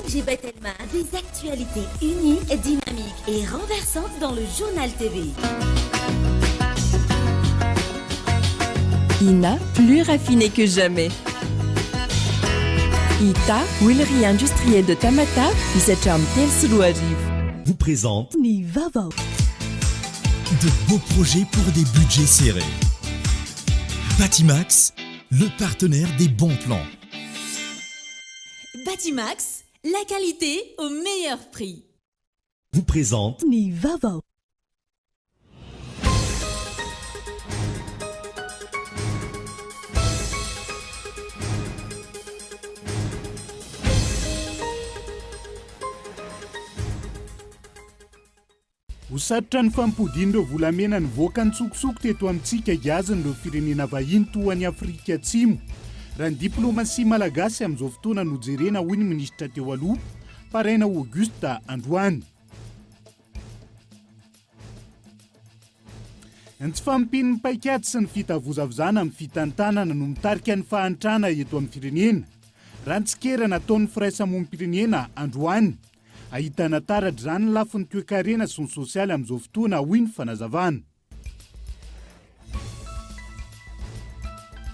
Angie Bettelma, des actualités unies, dynamiques et renversantes dans le journal TV. INA, plus raffiné que jamais. ITA, huilerie industrielle de Tamata, Isacham Telsulouariv. Vous présente Ni Vava. De beaux projets pour des budgets serrés. Batimax, le partenaire des bons plans. Batimax, la qualité au meilleur prix. Vous présente Ni Vava. Ho sarotra ny fampodian'ireo volamena nivoaka ny tsokosoko teto amintsika gazan'ireo firenena vahiny toa any Afrika Atsimo. Raha ny diplomasia malagasy amin'izao fotoana nojerena hoy ny minisitra teo aloha, Paraina Auguste Androany. Ny tsy fampin'ny paikady sy ny fitavozavozana amin'ny fitantanana no mitarika ny fahantrana eto amin'ny firenena. Raha ny tsikera nataon'ny firaisamonim-pirenena Androany. Ahitana taratra izany ny lafin'ny toe-karena sy ny sosialy amin'izao fotoana hoy ny fanazavana.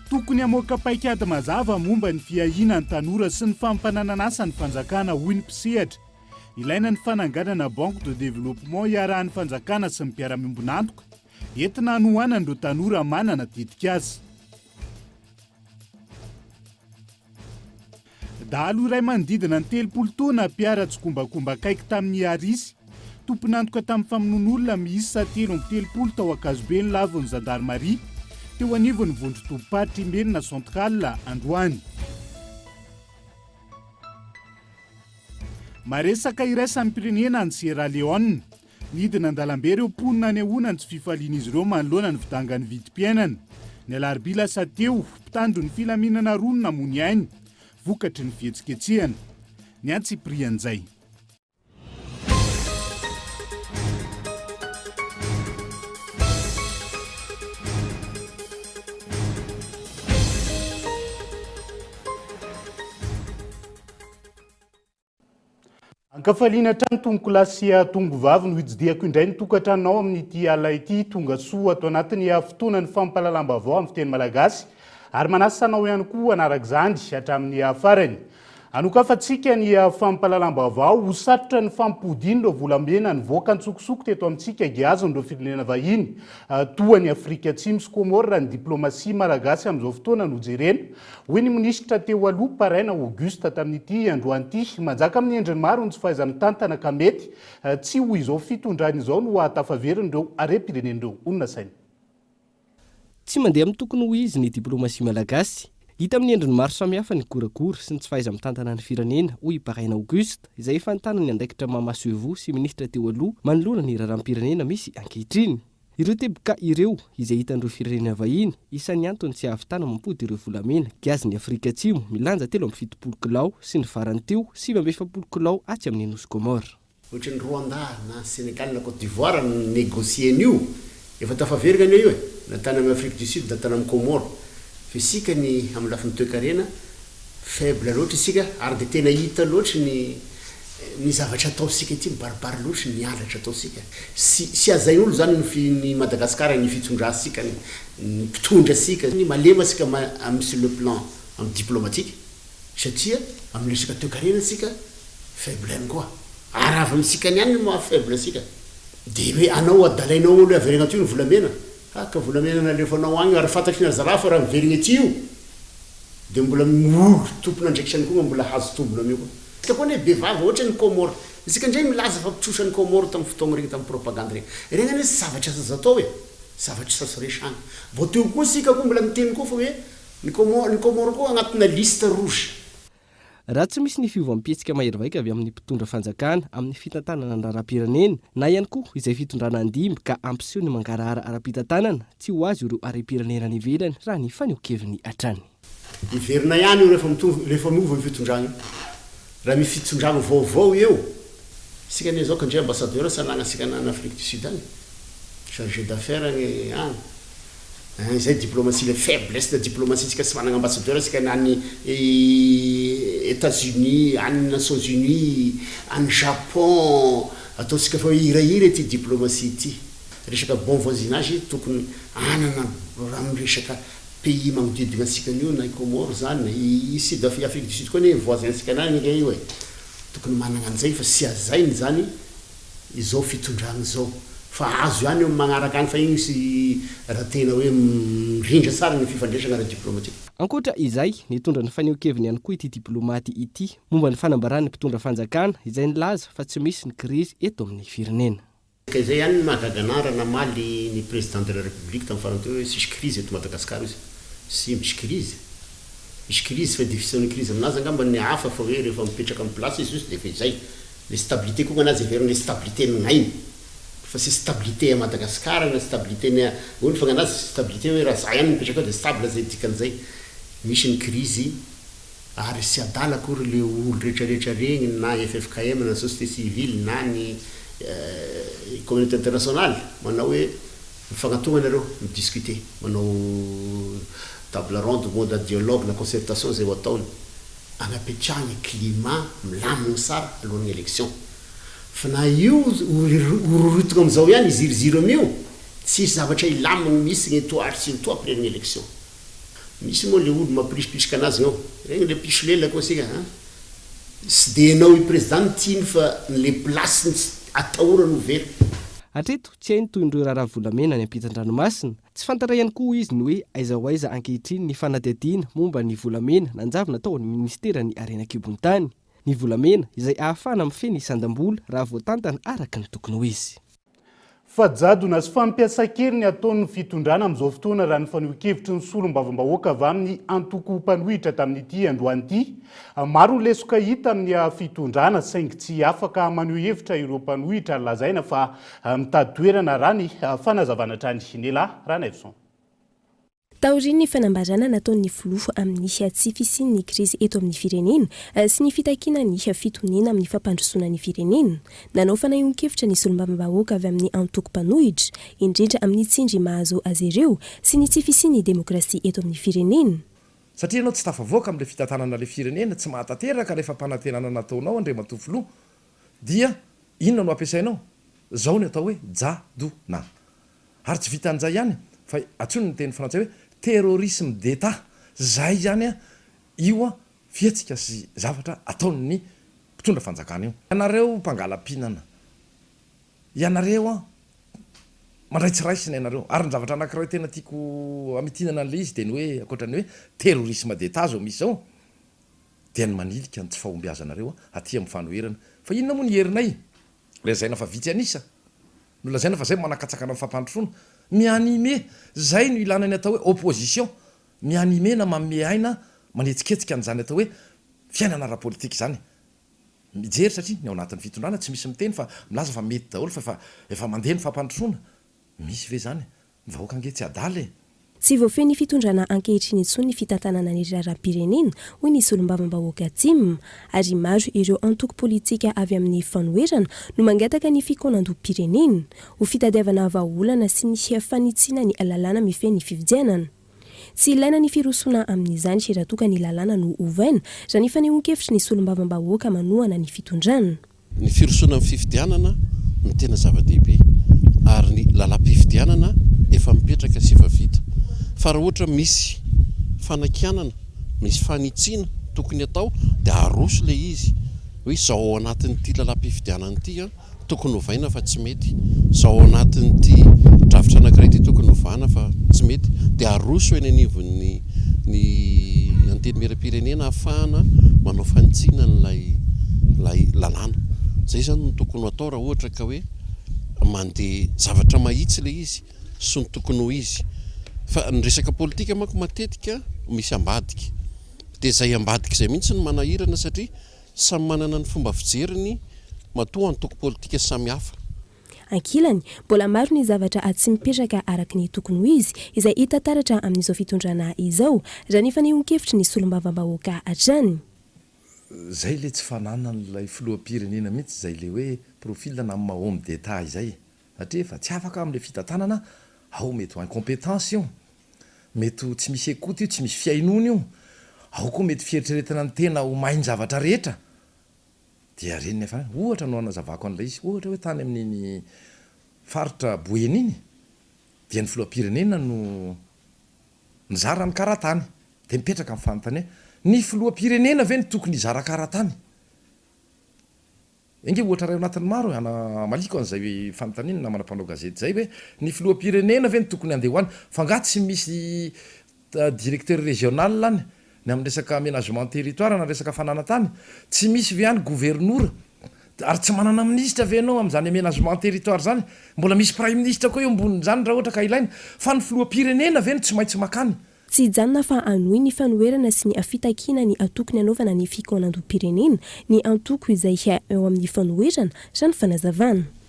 Tokony hamoaka paikady mazava momba ny fiahiana ny tanora sy ny fampanananasa ny fanjakana hoy ny mpisehatra. Ilaina ny fananganana Banque de Développement iarahan'ny fanjakana sy ny mpiara-miombonantoka, entina hanohanana ireo tanora manana tetika azy. Dahalo iray manodidina ny 30 taona mpiara tsokombakomba kaiky tamin'ny Arisy, tomponantoka tamin'ny famonoan'olona miisa 30 tao Akazobe ny lavon'ny Gendarmerie, teo anivon'ny vondron-tompatry Merina Centrale Androany. Maresaka iraisan'ny pirenena ny Sierra Leone, nidina an-dalambe ireo mponina anehoana ny tsy fifalian'izy ireo manoloana ny vidangan'ny vidim-piainana. Ny alarobia lasa teo, mpitandro ny filaminana rono namony ainy, vokatry ny fihetsiketsehana. Ny Antsiprian'izay. Ankafaliana trano tongoko lasy tongo vavy no hijidiako indray ny tokantranonao amin'ity ala ity tonga soa ato anatin'ny fotoana ny fampalalam-baovao amin'ny fiteny malagasy ary manasanao ihany koa anarak'izany hatramin'ny farany. Anokafantsika ny fampalalam-baovao ho sarotra ny fampodian'ireo volamena nivoaka ny tsokosoko teto amintsika gazan'ireo firenena vahiny toa ny Afrika Atsimo sy Komoro raha ny diplomasia malagasy amin'izao fotoana nojerena hoy ny minisitra teo aloha Paraina Auguste tamin'ity androany ity manjaka amin'ny endriny maro ny tsy fahaizany tantana ka mety tsy ho izao fitondrany izao no atafaverindreo arem-pirenen'ireo onona saina. Tsy mandeha amin'ny tokony ho izy ny diplomasia malagasy. Hita amin'ny endriny maro samihafa ny korakora sy ny tsy fahaiza mitantana ny firenena hoy Paraina Auguste izay efa nitana ny andaikitra Mamasoevo sy ministra teo aloha manoloana ny raharam-pirenena misy ankehitriny. Ireo teboka ireo izay hitan'ireo firenena vahiny isan'ny antony tsy ahavitana mampody ireo volamena gazan'ny Afrika Atsimo milanja 770 kilao sy ny farany teo 770 kilao atsy amin'ny Nosy Komoro. Ohatry ny Rwanda na Sénégal na Côte d'Ivoire ny négocier an'io efa tafaverina an'io io natany amin'ny Afrique du Sud natany amin'ny Komoro. Fa isika ny amin'ny lafin'ny toe-karena faible loatra isika ary dia tena hita loatra ny zavatra ataosika ity mibaribary loatra ny halatra ataosika. Sy azain'olo zany ny Madagasikara ny fitondrasika ny mpitondra asika ny malema asika amin'ny sur le plan amin'ny diplomatique satria amin'ny resaka toe-karena asika faible ihany koa ary avy amintsika ny ihany ny maha faible asika dia hoe anao adalainao olo averina tio ny volamena ka volamena nalefanao agny ary fantatry ny azara fa raha miverigna ety io dia mbola miolo tompona andraikisany koa mbola hazo tombona amio koa. Isika koa ny bevavy ohatra ny Komoro isika indray milaza fa mpitrosa ny Komoro tamin'ny fotoagna reka tamin'ny propagande reka ireny hoe zavatra aza atao hoe zavatra sasoresana vao teo koa isika koa mbola miteny koa fa hoe ny Komoro koa agnatina liste rouge. Raha tsy misy ny fiovam-pihetsika mahery-vaika avy amin'ny mpitondra fanjakana amin'ny fitantanana ny raharam-pirenena na ihany koa izay fitondrana andimy ka ampiseho ny mangarahara ara-pitantanana tsy ho azy ireo arem-pirenena ny ivelany raha ny fanehoan-keviny hatrany. Iverina ihany io rehefa miova ny fitondrana raha misy fitondrana vaovao eo isika ny zao kandray ambassadeur sanana asika na Afrique du Sud any chargé d'affaires ny any zay diplomatie le faiblesse de diplomatie tsika tsy manana ambassadeur tsika nany États-Unis any Nations Unies any Japon ataontsika fa hirahira ty diplomatie ty resaka bon voisinage tokony anana amin'ny resaka pays magnodidina antsika an'io na Comore zany sud Afrique du Sud koa ne voisin tsika nany nga io tokony manana an'izay fa sy azainy zany izao fitondrana zao fa azo ihany eo magnaraka any fa igny sy raha tena hoe mirindra tsara ny fifandraisana ara-diplomatique. Ankoatra izay nitondra ny faneho-keviny ihany koa ity diplomaty ity momba ny fanambarany mpitondra fanjakana izay nilaza fa tsy misy ny krizy eto amin'ny firenena. Izay ihany mahagaganara namaly ny président de la république tamin'ny farany teo hoe sisy crise eto Madagasikara izy sy misy crise fa division ny crise aminazy angamba ny hafa fa hoe rehefa mipetraka amin'ny place izy juste defa izay le stabilité koa anazy everiny stabilité n'ainy fa sy stabilité à Madagascar na stabilité ny olo fa anazy stabilité hoe raha za ihany mipetraka de stable zay dikan'izay misy ny crise ary sy adala akory le olo rehetrarehetra regny na FFKM na société civile na ny communauté internationale manao hoe mifagnatogna nareo midiscuter manao table ronde mode dialogue na concertation zay ho ataony anapetrahana climat milamigny sara alohan'ny élection fa na io urorotoka am'izao ihany iziroziro am'io tsisy zavatra ilamigny misy ny toary sy ny to après ny élection misy moa le olo mampirisiprisika anazy ao regny le pisolela koa sika sy de enao i président tiany fa le place atahorany ho very. Hatreto tsy hainy toy indreo raharaha volamena ny ampitan-dranomasina tsy fantara ihany koa izy ny hoe aiza ho aiza ankehitriny ny fanadihadiana momba ny volamena nanjavy natao ny ministera ny arenakibon-tany ny volamena izay ahafahana mifeny isandam-bola raha voatantana araka ny tokony ho izy. Fajadona sy fampiasa-kely ny ataon'ny fitondrana amin'izao fotoana raha ny faneho-kevitry ny solom-bavam-bahoaka avy amin'ny antoko mpanohitra tamin'ity androany ity. Maro ny lesoka hita amin'ny fitondrana saingy tsy afaka maneho hevitra ireo mpanohitra lazaina fa mitady toerana raha ny fanazavana trany Nelahy Rana Evson. Taoriny ny fanambarana nataon'ny filofo amin'ny tsy fisian'ny krizy eto amin'ny firenena sy ny fitakiana ny fitonena amin'ny fampandrosoana ny firenena. Nanao fanahoan-kevitra ny solombavam-bahoaka avy amin'ny antoko mpanohitra indrindra amin'ny tsindry mahazo azy ireo sy ny tsy fisian'ny demokrasia eto amin'ny firenena. Satria ianao tsy tafavoaka amin'ilay fitantanana le firenena tsy mahatanteraka rehefa mpanantenana nataonao andriamatofilo dia inona no ampiasainao zao ny atao hoe jadona ary tsy vitan'izay ihany fa atsony ny teny frantsay hoe terrorisme d'état zay zany io fietsika sy zavatra ataon'ny mpitondra fanjakana io. Ianareo mpangalam-pihinana ianareo mandraitsiraisina ianareo ary ny zavatra anankiray tena tiako amitinana an'le izy de ny hoe akoatrany hoe terrorisme d'état zao misy zao dia ny manilika ny tsy fahombiazanareo aty amin'ny fanoherana fa inona moa ny herinay lazaina fa vitsy anisa no lazaina fa zay manakatsakana amin'ny fampandrosoana mianime zay no ilanany atao hoe opposition mianime na manome aina manetsiketsika an'izany atao hoe fiainana ara-politika zany mijery satria ny ao anatin'ny fitondrana tsy misy miteny fa milaza fa mety daholo fa efa mandeha ny fampandrosoana misy ve zany ny vahoaka ange tsy adala Tsy voafeny fitondrana ankehitriny intsony ny fitantanana ny raharaham-pirenena hoy ny solombavam-bahoaka atsim ary maro ireo antoko politika avy amin'ny fanoherana no mangataka ny fikonan-doham-pirenena ho fitadiavana vahaolana sy ny fanitsiana ny lalàna mifeny ny fifidianana. Tsy ilaina ny firosona amin'izany raha toka ny lalàna no ovaina raha ny fanehoan-kevitry ny solombavam-bahoaka manohana ny fitondrana. Ny firosona amin'ny fifidianana no tena zava-dehibe ary ny lalam-pifidianana efa mipetraka sy efa vita. Fa raha ohatra misy fanakianana, misy fanitsiana tokony atao dia aroso le izy hoe zao ao anatin'ity lalam-pifidianana ity tokony hovaina fa tsy mety, zao ao anatin'ity drafitra anankiray ity tokony hovana fa tsy mety, dia aroso eny anivon'ny antenimieram-pirenena ahafahana manao fanitsiana n'lay lalàna. Zay zany no tokony atao raha ohatra ka hoe mandeha zavatra mahitsy le izy sy ny tokony ho izy. Fa ny resaka politika manko matetika misy ambadika dia zay ambadika izay mihitsy ny manahirana satria samy manana ny fomba fijeriny matoa antoko politika samihafa. Ankilany, mbola maro ny zavatra tsy mipetraka araka ny tokony ho izy izay hita taratra amin'izao fitondrana izao raha ny fanehoan-kevitry ny solombavam-bahoaka hatrany. Zay le tsy fanana n'ilay filoham-pirenena mihitsy zay le hoe profil na amin'ny homme d'état izay satria efa tsy afaka amin'ilay fitantanana ao mety ho incompétence io mety ho tsy misy ekota io tsy misy fiainona io ao koa mety fieritreretana ny tena ho main-javatra rehetra dia reny nefa ohatra no anazavako an'ilay izy ohatra hoe tany amin'iny faritra boeny iny dia ny filohampirenena no nizara ny karatany dia mipetraka amin'ny fanontania ny filohampirenena ve ny tokony hizara karatany inge ohatra ray anatin'ny maro ana maliko an'izay fanontaniana na manam-panao gazety zay hoe ny filohampirenena ve ny tokony andeha hoany fa nga tsy misy directeur régional any ny amin'ny resaka aménagement territoire na resaka fananantany tsy misy ve any gouvernora ary tsy manana ministra ve anao amin'izany aménagement territoire zany mbola misy prime ministre koa eo ambonin'izany raha ohatra ka ilaina fa ny filohampirenena ve no tsy maintsy makany tsy hijanona fa anohy ny fanoherana sy ny afitakina ny atokony anaovana ny fikoanandrom-pirenena ny antoko izay eo amin'ny fanoherana sany fanazavana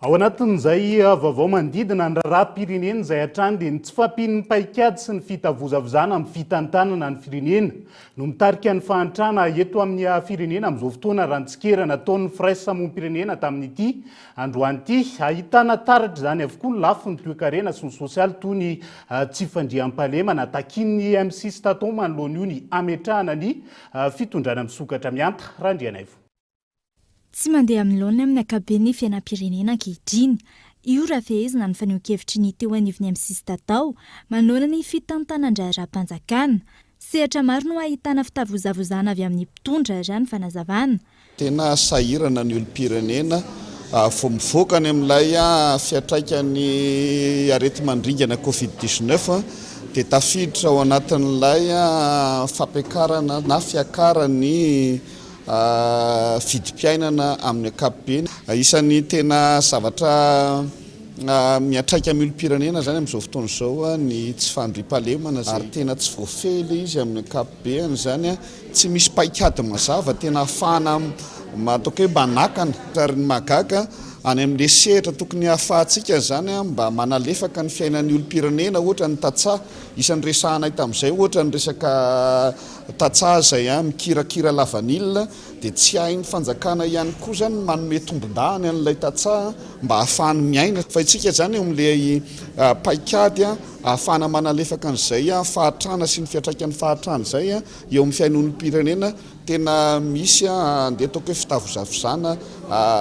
ao anatin'izay vaovao mandidina ny raharaham-pirenena izay hatrany dia ny tsy fampian'ny paikady sy ny fitavozavozana amin'ny fitantanana ny firenena no mitarika ny fahantrana eto amin'ny firenena amin'izao fotoana raha ny tsikera nataon'ny firaisamoam-pirenena tamin'ity androany ity ahitana taratra izany avokoa ny lafo ny toe-karena sy ny sosialy toy ny tsy fandriam-palema natakin'ny MC Staton manoloana io ny ametrahana ny fitondrana misokatra mianta randrianaivo tsy mandeha amin'ny laona amin'ny akaben'ny fiainam-pirenena ankehitriny io raha fehezina ny faneho-kevitry ny teo anivony MC Statao manoloana ny fitantanan-draharam-panjakana sehatra maro no ahitana fitavozavozana avy amin'ny mpitondra izany fanazavana tena sahirana ny olom-pirenena vao mivoaka any amin'ilay fiatraikany arety mandringana Covid-19 dia tafiditra ao anatin'ilay fampiakarana na fiakarany vidim-piainana amin'ny ankapobeny isan'ny tena zavatra miatraika amin'ny olom-pirenena zany amin'izao fotoana izao ny tsy fandriam-pahalemana ary tena tsy voafely izy amin'ny ankapobeny zany tsy misy paikady mazava tena ahafahana ataoko hoe manakana ary ny mahagaga any amin'le sehatra tokony hahafahantsika zany mba manalefaka ny fiainan'ny olom-pirenena ohatra ny tatsaha isan'ny resahana tamin'izay ohatra ny resaka tatsaha zay mikirakira lavanilina dia tsy hain'ny fanjakana ihany koa zany manome tombon-dahany an'ilay tatsaha mba ahafahany miaina fa itsika zany amin'ilay paikady ahafahana manalefaka an'izay fahatrana sy ny fiatraikan'ny fahatrana zay eo amin'ny fiainan'olom-pirenena tena misy andeha ataoko hoe fitavozavozana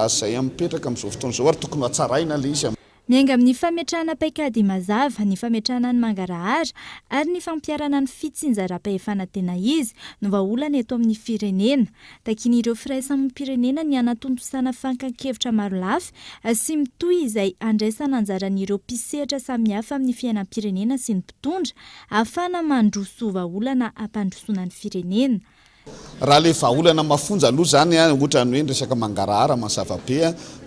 zay mipetraka amin'izao fotoana izao ary tokony hatsaraina ilay izy miainga amin'ny fametrahana paikady mazava ny fametrahana ny mangarahara ary ny fampiarana ny fitsinjaram-pahefana tena izy no vahaolana eto amin'ny firenena takin'ireo firaisamoam-pirenena ny anatontosana fankan-kevitra maro lafy sy mitohy izay andraisana anjaran'ireo mpisehatra samihafa amin'ny fiainam-pirenena sy ny mpitondra ahafahana mandroso vahaolana ampandrosoana ny firenena raha le vahaolana mafonja aloha zany ohatra ny hoe resaka mangarahara mazava be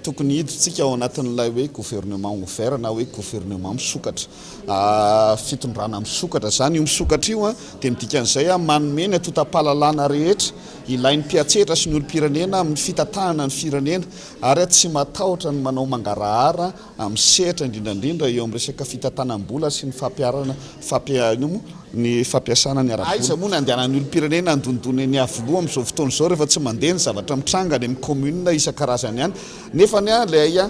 tokony hiditsika ao anatin'ilay hoe gouvernement ouvert na hoe gouvernement misokatra fitondrana misokatra zany io misokatra io dia midika an'izay manome ny atotam-pahalalana rehetra ilain'ny mpiatsetra sy ny olom-pirenena amin'ny fitantanana ny firenena ary tsy matahotra ny manao mangarahara amin'ny sehatra indrindrandrindra eo amin'ny resaka fitantanam-bola sy ny ny fampiasana ny ara-bola moa ny andehanan'ny olom-pirenena andondony ny avoloha amin'izao fotoana izao rehefa tsy mandeha ny zavatra mitranga ny amin'ny commune isan-karazany ihany nefa ilay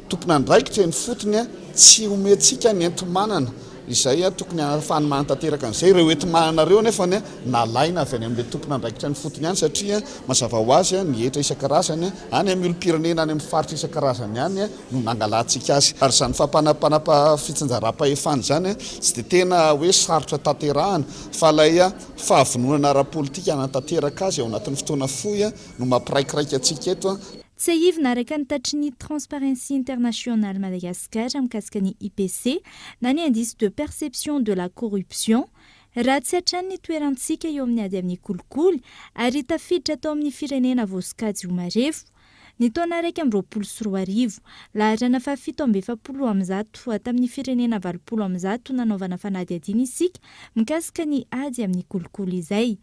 tokony andraikitra ny fotony tsy omentsika ny enti-manana izay tokony ahafahany manantanteraka an'izay ireo enti-manana reo nefa nalaina avy any amin'ilay tompony andraikitra ny fotony ihany satria mazava ho azy ny hetra isan-karazany any amin'ny olom-pirenena any amin'ny faritra isan-karazany ihany no nangalantsika azy ary izany fampanapa fitsinjaram-pahefana zany tsy dia tena hoe sarotra tanterahana fa ilay fahavononana ara-politika nantanteraka azy ao anatin'ny fotoana fohy no mampiraikiraika antsika eto tsy ivona araka ny tatry ny Transparency International Madagascar mikasika ny IPC na ny indice de perception de la corruption raha tsy hatrany ny toerantsika eo amin'ny ady amin'ny kolikoly ary tafiditra atao amin'ny firenena voasokajy ho marefo ny taona 2024 laharana fa 7.7% tamin'ny firenena 20% nanaovana fanady adiny isika mikasika ny ady amin'ny kolikoly izay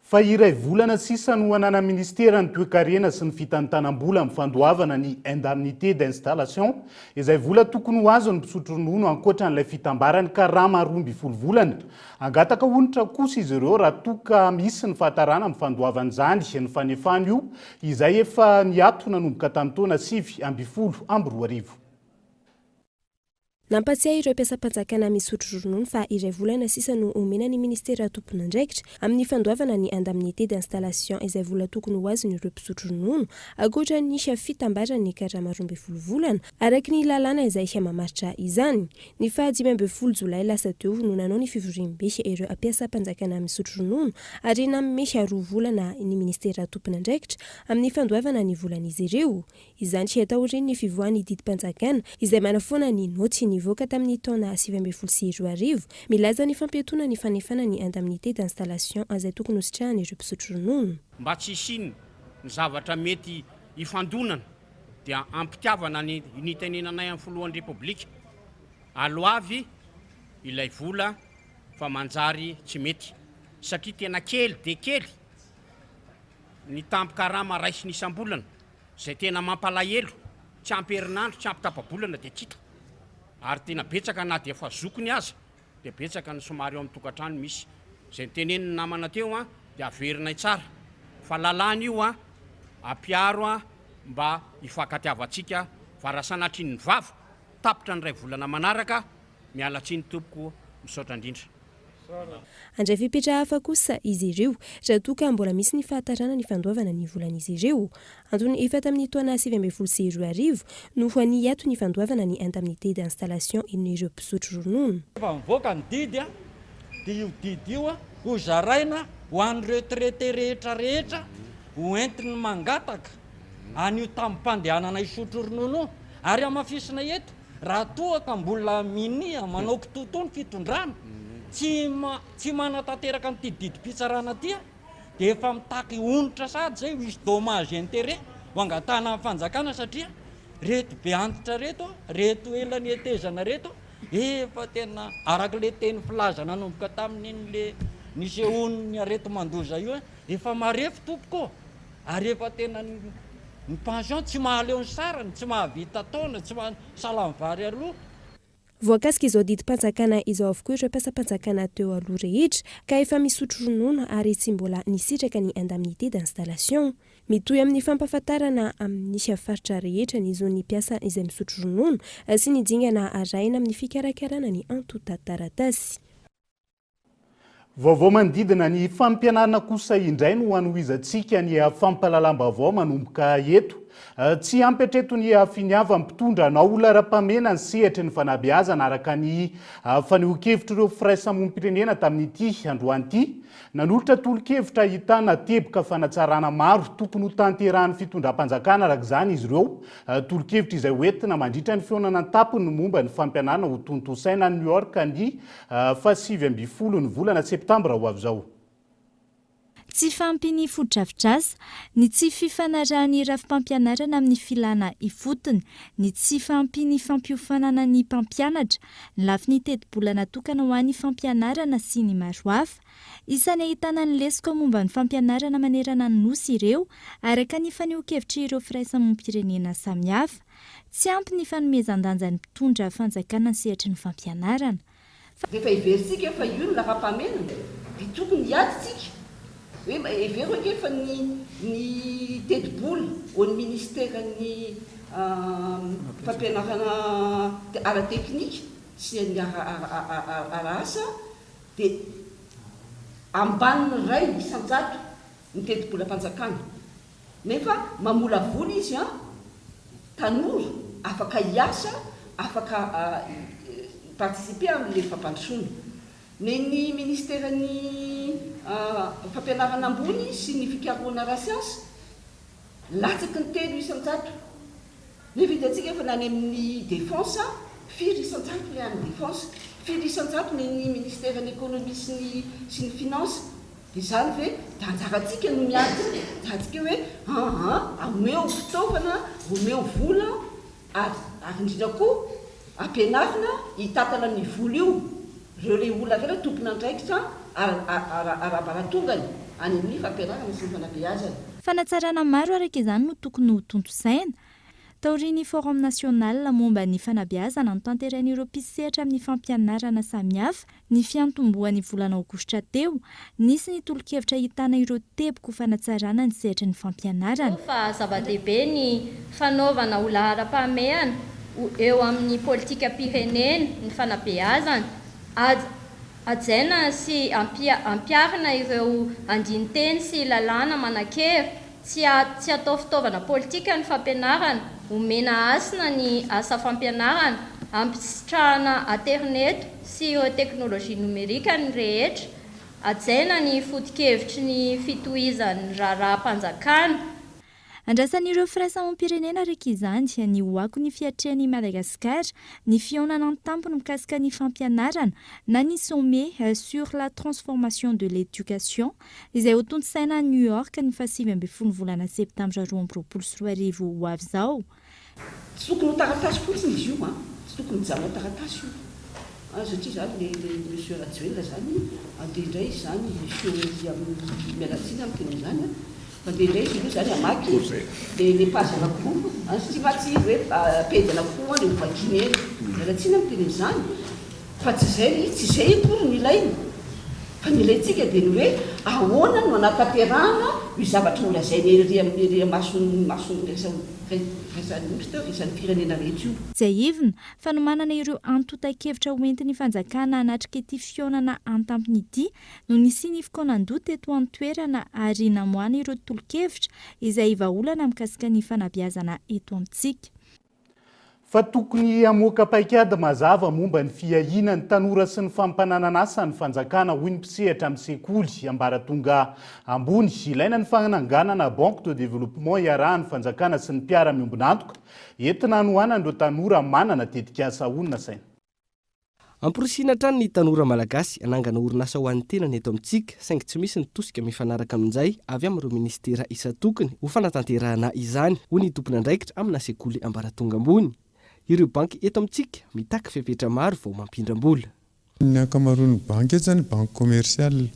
fa iray volana sisa no anana ministera ny toe-karena sy ny fitantanam-bola amin'ny fandoavana ny indemnité d'installation izay vola tokony ho azo ny mpisotro ronono ankoatra n'ilay fitambarany ka rama 12 volana angataka onitra kosa izy ireo raha toka misy ny fahatarana amin'ny fandoavan'izany ny fanefany io izay efa niato nanomboka tamin'ny taona 2024 Nampatsiahy ireo mpiasa-panjakana misotro ronono fa iray volana sisa no omena ny ministera tompon'andraikitra amin'ny fandoavana ny indemnité d'installation izay vola tokony ho azony ireo mpisotro ronono ankoatra ny fitambarany karama 12 volana araka ny lalàna izay mamaritra izany. Ny faha 15 Jolay lasa teo no nanao ny fivoriam-be ireo mpiasa-panjakana misotro ronono ary nanome 2 volana ny ministera tompon'andraikitra amin'ny fandoavana ny volan'izy ireo. Izany tsy atao ireny ny fivoahan'ny didim-panjakana izay manafoana ny noty nivoaka tamin'ny taona 2024 milaza ny fampiatona ny fanefana ny indemnité d'installation izay tokony hositrahany ireo mpisotro ronono. Mba tsy isiny ny zavatra mety ifandonana dia ampitiavana ny nitenenanay amin'ny filohan'ny repoblika aloavy ilay vola fa manjary tsy mety satria tena kely de kely ny tampikarama raisiny isam-bolana zay tena mampalahelo tsy ampy herinandro tsy ampy tapa-bolana dia tsita ary tena betsaka na dia efa zokony aza dia betsaka ny somary eo amin'ny tokantrano misy zay niteneniny namana teo dia averinay tsara fa lalàna io ampiaro mba ifakatiavatsika fa raha sanatriny ny vava tapitra ny ray volana manaraka mialatsiny tompoko misaotra indrindra. Andray fipetra hafa kosa izy ireo raha toa ka mbola misy ny fahatarana ny fandoavana ny volan'izy ireo. Antony efa tamin'ny taona 2024 no ho any ato ny fandoavana ny indemnité d'installation ireo mpisotro ronono. Efa mivoaka ny didy dia io didy io ho zaraina ho an'ny retraité rehetra ho entiny mangataka an'io tamin'ny mpandehanana isotro ronono ary amafisina eto raha toa ka mbola minia manao kitotono fitondrana tsy manatanteraka n'ity didim-pitsarana dia efa mitaky onitra sady zay misy dommage intérêt ho angatana amin'ny fanjakana satria reto be antitra reto elany etezana reto efa tena arak'le teny filaza nanomboka tamin'inyle nisehon'ny areto mandoza io efa marefo tompoko ary efa tena ny pension tsy mahaleo ny sarany tsy mahavita taona tsy mahasalamivary aloha. Voakasika izao didim-panjakana izao avokoa ireo mpiasa-panjakana teo aloha rehetra ka efa misotro ronono ary tsy mbola nisitraka ny indemnité d'installation. Mitohy amin'ny fampahafantarana amin'ny faritra rehetra ny zon'ny mpiasa izay misotro ronono sy ny dingana araina amin'ny fikarakarana ny antotan-taratasy. Vaovao manodidina ny fampianarana kosa indray no hanohizantsika ny fampahalalam-baovao manomboka eto. Tsy ampy hatreto ny finiava mpitondra na olona ara-pamena ny sehatra ny fanabeazana araka ny fanehoan-kevitra ireo firaisamonim-pirenena tamin'ity androany ity. Nanolotra tolo-kevitra ahitana teboka fanatsarana maro tokony ho tanterahan'ny fitondram-panjakana araka izany izy ireo. Tolo-kevitra izay hoentina mandritra ny feonana tampony momba ny fampianarana ho tontosaina ny New York ny 8 ny volana septambra ho avy izao. Tsy fampiny fodrafitrasa, ny tsy fifanarahan'ny rafi-pampianarana amin'ny filana ifotony, ny tsy fampiny fampiofanana ny mpampianatra, ny lafiny teti-bola natokana ho an'ny fampianarana sy ny maro hafa. Isany ahitana ny lesika momba ny fampianarana manerana ny nosy ireo, araka ny fanehoan-kevitra ireo firaisamonim-pirenena samihafa. Tsy ampy ny fanomezan-danja ny mpitondra fanjakana ny sehatra ny fampianarana. Rehefa iveritsika fa io ny rafi-pamena, dia tokony hiaditsika. Everiko efa ny teti-bola ho ny ministeran'ny fampianarana ara-teknika sy ny ara-asa dia ambaniny ray isan-jato ny teti-bola mpanjakana. Nefa mamola vola izy tanora afaka hiasa, afaka participer amin'ilay fampandrosoana. Ny ministeran'ny fampianarana ambony sy ny fikarohana ara-siansa latsaky ny 3 isan-jato. Nefa hitantsika efa nany amin'ny défense 4 isan-jato le any défense, 4 isan-jato ny ministeran'ny économie sy ny finance. Dia izany hoe da anjarantsika no miady antsika hoe ameo fitaovana, omeo vola ary indrindra koa ampianarina hitatana ny vola io ireo le olona vela tompona andraikitra ara-baratongany any amin'ny fampianarana sy ny fanabeazana. Fanatsarana maro araka izany no tokony ho tontosaina. Taorian'ny Forum National momba ny fanabeazana no tanterain'ireo mpisehatra amin'ny fampianarana samihafa ny fiantombohan'ny volana aogositra teo, nisy ny tolo-kevitra ahitana ireo teboka fanatsarana ny sehatra ny fampianarana. Fa zava-dehibe ny fanaovana olona ara-pahamehana eo amin'ny politika pirenena ny fanabeazana ajaina sy ampiarina ireo andiniteny sy lalàna manan-kery tsy atao fitaovana politika ny fampianarana, omena asina ny asa fampianarana, ampisitrahana internet sy ireo teknôlôjia nomerika ny rehetra, ajaina ny foto-kevitry ny fitohizan'ny raharaham-panjakana. Andrasan'ireo firaisamoam-pirenena raiky izany dia ny hoako ny fiatrehan'i Madagasikara ny fionana ny tampony mikasika ny fampianarana na ny sommet sur la transformation de l'éducation izay ho tontosaina New York ny 7 volana septambra 2024 ho avy izao. Tsy tokony ho taratasy fotsiny izy io, tsy tokony mijanona taratasy io. Satria zany le monsieur Rajoelina zany andeha indray izy zany monsieur amin'ny mialatsiny amin'ny teny izany mandeha indray izy io zany amaky le pazy anankiroa sy matsy hoe pedy anankiroa le hovakiny eny mialatsiny amin'ny teny izany fa tsy zay akory ny ilainy fa ny ilaintsika dia ny hoe ahoana no anatanterahana io zavatra nolazainy ery masony resan'ny firenena rehetra io. Izay ivona fa no manana ireo antotan-kevitra hoentin'ny fanjakana hanatrika ity fionana an-tampony ity no nisiany fokonan-doha teto an-toerana ary namoana ireo tolo-kevitra izay vahaolana mikasika ny fanabeazana eto amintsika. Fa tokony hamoaka paikady mazava momba ny fiahiana ny tanora sy ny fampananana asa ny fanjakana hoy ny mpisehatra amin'ny sekoly ambaratonga ambony. Ilaina ny fananganana banque de développement iarahan'ny fanjakana sy ny mpiara-miombonantoka entina hanohanana ireo tanora manana tetikasa onona saina. Amporisiana hatrany ny tanora malagasy anangana orinasa ho an'ny tenany eto amintsika saingy tsy misy ny tosika mifanaraka amin'izay avy amin'ireo ministera isan-tokony ho fanatanterahana izany hoy ny tompony andraikitra amina sekoly ambaratonga ambony. Ireo banky eto amintsika mitaky fepetra maro vao mampindram-bola. Ny ankamaroan'ny banky zany banque commerciale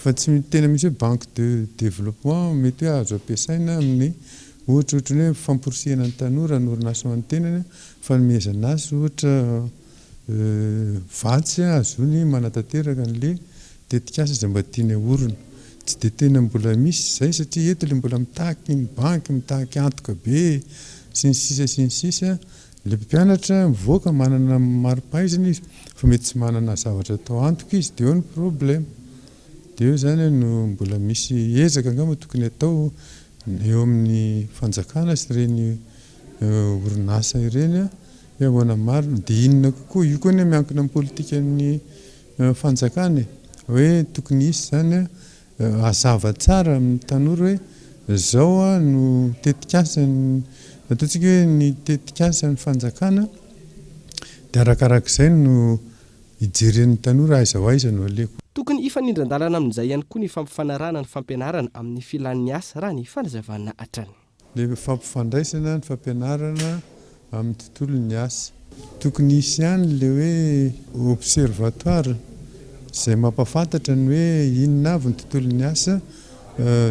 fa tsy tena misy hoe banque de développement mety hoe azo ampiasaina amin'ny ohatra hoe famporisihana ny tanora ny orinasa ho an'ny tenany fa nomezana azy ohatra vatsy azony manatanteraka n'le tetikasa izay mba tiany orona. Tsy dia tena mbola misy izay satria eto le mbola mitaky ny banky mitaky antoka be sy ny sisa le mpianatra mivoaka manana maro-pahaizana izy fa mety tsy manana zavatra atao antoka izy dia eo ny problème. Dia eo zany no mbola misy ezaka angamba tokony atao eo amin'ny fanjakana sy ireny orinasa ireny ahoana maro dia inona kokoa io koa miankina amin'ny politikan'ny fanjakana hoe tokony isy zany hazava tsara amin'ny tanora hoe zao no tetikasany ataontsika hoe ny tetikasa ny fanjakana dia arakarak'izay no ijeren'ny tanora aiza ho aiza no aleko. Tokony ifanindran-dalana amin'izay ihany koa ny fampifanarana ny fampianarana amin'ny filan'ny asa raha ny fanazavana hatrany. Le fampifandraisana ny fampianarana amin'ny tontolon'ny asa. Tokony isy ihany le hoe observatoire izay mampafantatra ny hoe inona avy ny tontolon'ny asa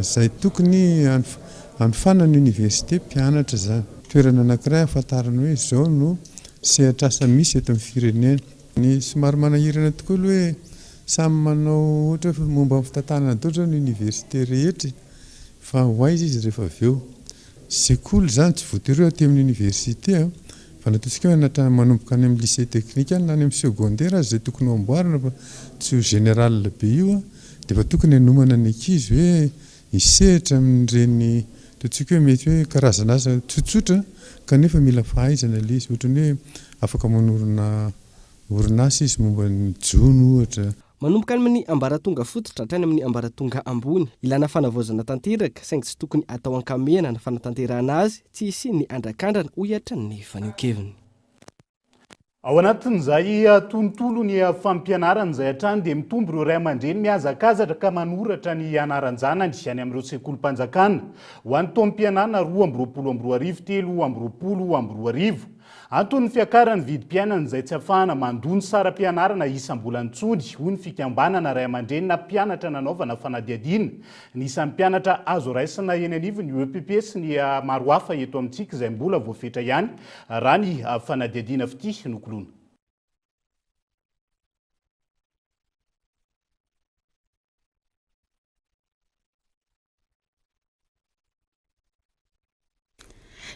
izay tokony anofana ny université mpianatra zany. Toerana anankiray ahafantarana hoe izao no sehatra asa misy eto amin'ny firenena. Ny somary manahirana tokoa hoe samy manao ohatra momba amin'ny fitantanana daholo ny université rehetra fa ho aiza izy rehefa avy eo. Sekoly zany tsy voatery aty amin'ny université fa nataontsika hoe manomboka any amin'ny lycée technique na any amin'ny secondaire azy izay tokony amboarina fa tsy ho général be io dia fa tokony hanomana ny ankizy hoe hisehatra amin'ireny totsika hoe mety hoe karazana asa tsotsotra kanefa mila fahaizana ilay izy ohatrany hoe afaka manorina orinasa izy momba ny jono ohatra. Manomboka amin'ny ambaratonga fototra hatrany amin'ny ambaratonga ambony ilana fanavaozana tanteraka saingy tsy tokony atao ankamena na fanatanterahana azy tsy isiany andrakandrana ho hiatrany ny faneokeviny. Ao anatin'izay tontolo ny fampianarana izay hatrany dia mitombo ireo ray aman-dreny mihazakazatra ka manoratra ny anaran-janany any amin'ireo sekolim-panjakana ho an'ny taom-pianarana 2022 3 Antony ny fiakarany vidim-piainana izay tsy afahana mandony sara mpianarana isam-bola ntsony hoy ny fikambanana ray aman-dreny na mpianatra nanaovana fanadihadiana ny isan'ny mpianatra azo raisina eny anivony ny EPP sy ny maro hafa eto amintsika izay mbola voafetra ihany raha ny fanadihadiana fity nokolona.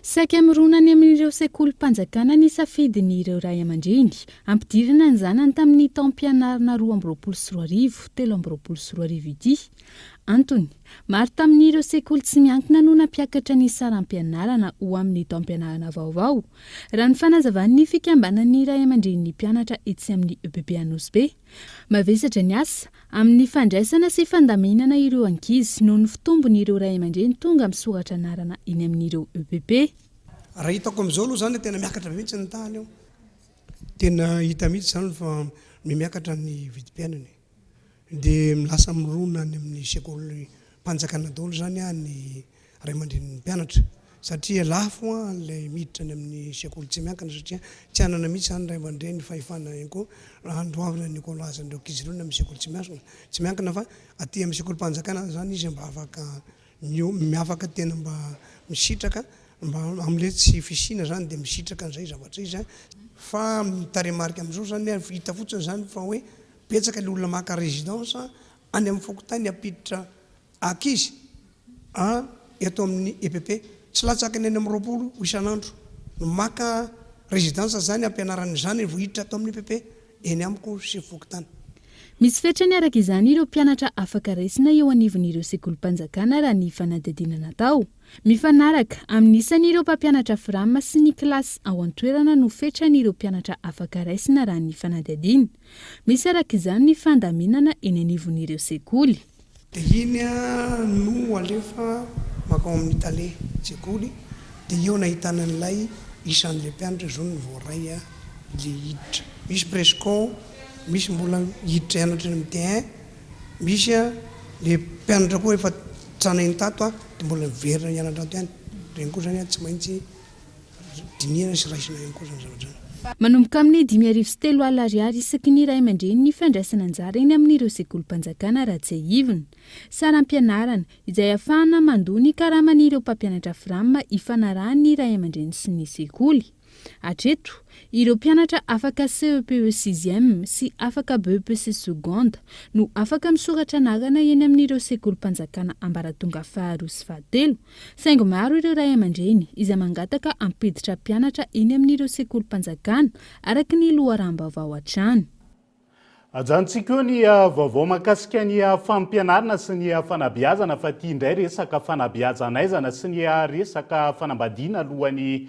Saika mironany amin'ireo sekolim-panjakana ny safidin'ireo ray aman-dreny ampidirana ny zanany tamin'ny taom-pianarana 2024 2024 ity. Antony, maro tamin'ireo sekoly tsy miankina no nampiakatra ny saram-pianarana ho amin'ny taom-pianarana vaovao. Raha ny fanazavan'ny fikambanan'ny ray aman-dreny mpianatra etsy amin'ny EPP Anosy. Mavesatra ny asa amin'ny fandraisana sy fandaminana ireo ankizy noho ny fitombon'ireo ray aman-dreny tonga misoratra anarana iny amin'ireo EPP. Raha hitako amin'izao aloha zany tena miakatra mihitsy ny tany eo. Tena hita mihitsy zany fa miakatra ny vidim-piainany. Dia milasa mirona any amin'ny sekoly mpanjakana daholo zany ny ray aman-dren'ny mpianatra. Satria lafo ilay miditra any amin'ny sekoly tsy miankina satria tsy anana mihitsy zany ray aman-dreny fahefana ko androavana ny kolazan'ireo ankizy ireo amin'ny sekoly tsy miankina fa aty amin'ny sekoly mpanjakana zany izy mba afaka miafaka tena mba misitraka mba amin'ilay tsy fisina zany dia misitraka an'izay zavatra izy fa mitaremarika amin'izao zany hita fotsiny zany fa hoe betsaka ilay olona maka résidence any amin'ny fokotany apiditra ankizy eto amin'ny EPP tsy latsaka ny any amin'ny 20 isan'andro no maka résidence zany ampianarana zany vohiditra ato amin'ny EPP eny amiko sy fokotany. Misy fetrany araka izany ireo mpianatra afaka raisina eo anivon'ireo sekolim-panjakana raha ny fanadihadiana natao. Mifanaraka amin'isan'ireo mpampianatra firama sy ny kilasy ao an-toerana no fetran'ireo mpianatra afaka raisina raha ny fanadihadiana. Misy araka izany ny fandaminana eny anivon'ireo sekoly. Dia iny no alefa makao amin'ny tale sekoly dia eo nahitana an'ilay isan'ilay mpianatra zao ny voaray le hiditra. Misy presco, misy mbola hiditra ianatra amin'ny T1, misy le mpianatra koa efa tranainy tato dia mbola miverina ianatra ato ihany. Reny koa zany tsy maintsy dinihana sy raisina ihany koa zany zavatra zany. Manomboka amin'ny 5,3 ariary isaky ny ray aman-dreny ny fandraisana anjara eny amin'ireo sekolim-panjakana raha tsy ahivina. Saram-pianarana izay ahafahana mandony karaman'ireo mpampianatra firama ifanarahan'ny ray aman-dreny sy ny sekoly. Hatreto, ireo mpianatra afaka CEPE 6e sy afaka BEPC seconde no afaka misoratra anarana eny amin'ireo sekolim-panjakana ambaratonga faharoa sy fahatelo, saingy maro ireo ray aman-dreny izay mangataka ampiditra mpianatra eny amin'ireo sekolim-panjakana araka ny loharam-baovao hatrany. Ajantsika eo ny vaovao mahakasika ny fampianarana sy ny fanabeazana fa ity indray resaka fanabeazanaizana sy ny resaka fanambadiana alohan'ny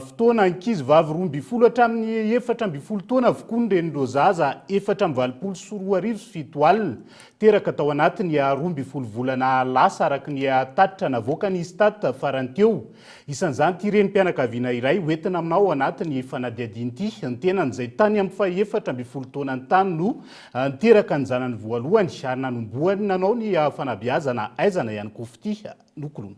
fotoana ankizy vavy 12 hatramin'ny 14 taona avokoa ny renindreo zaza 4 sy 7 alina teraka tao anatin'ny 12 volana lasa araka ny tatitra navoaka ny stat farany teo. Isan'izany ity renim-pianakaviana iray hoentina aminao anatin'ny fanadihadiana ity ny tenan'izay tany amin'ny fa 14 taona ny tany no niteraka ny zanany voalohany ary nanomboany nanao ny fanabeazana aizana ihany kofity nokolona.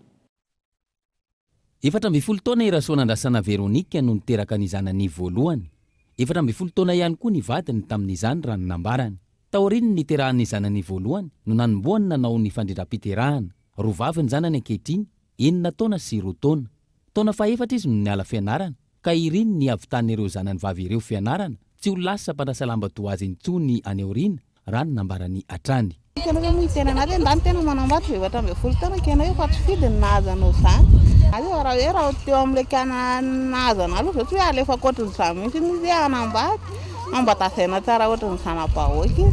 14 taona irasoana andrasana Veronika no niteraka ny zanany voalohany. 14 taona ihany koa ny vadiny tamin'izany raha ny nambarany. Taoriny niterahan'ny zanany voalohany no nanomboany nanao ny fandrindram-piterahana. Rovavy ny zanany ankehitriny 9 taona sy 2 taona. Taona faefatra izy no niala fianarana ka iriny ny avitan'ireo zanany vavy ireo fianarana tsy ho lasa mpandrasalamba-to azy intsony any aoriana raha ny nambarany hatrany. Ianareo mitena anazy ndany tena manambato 14 taona ianao fa tsy fidiny nahazanao zany. Raha teo amin'ilay kana nahazana aloha zao tsy hoe alefa akoatran'izany mihitsy izy anambato ambatasaina tsara ohatran'ny zana-bahoaka.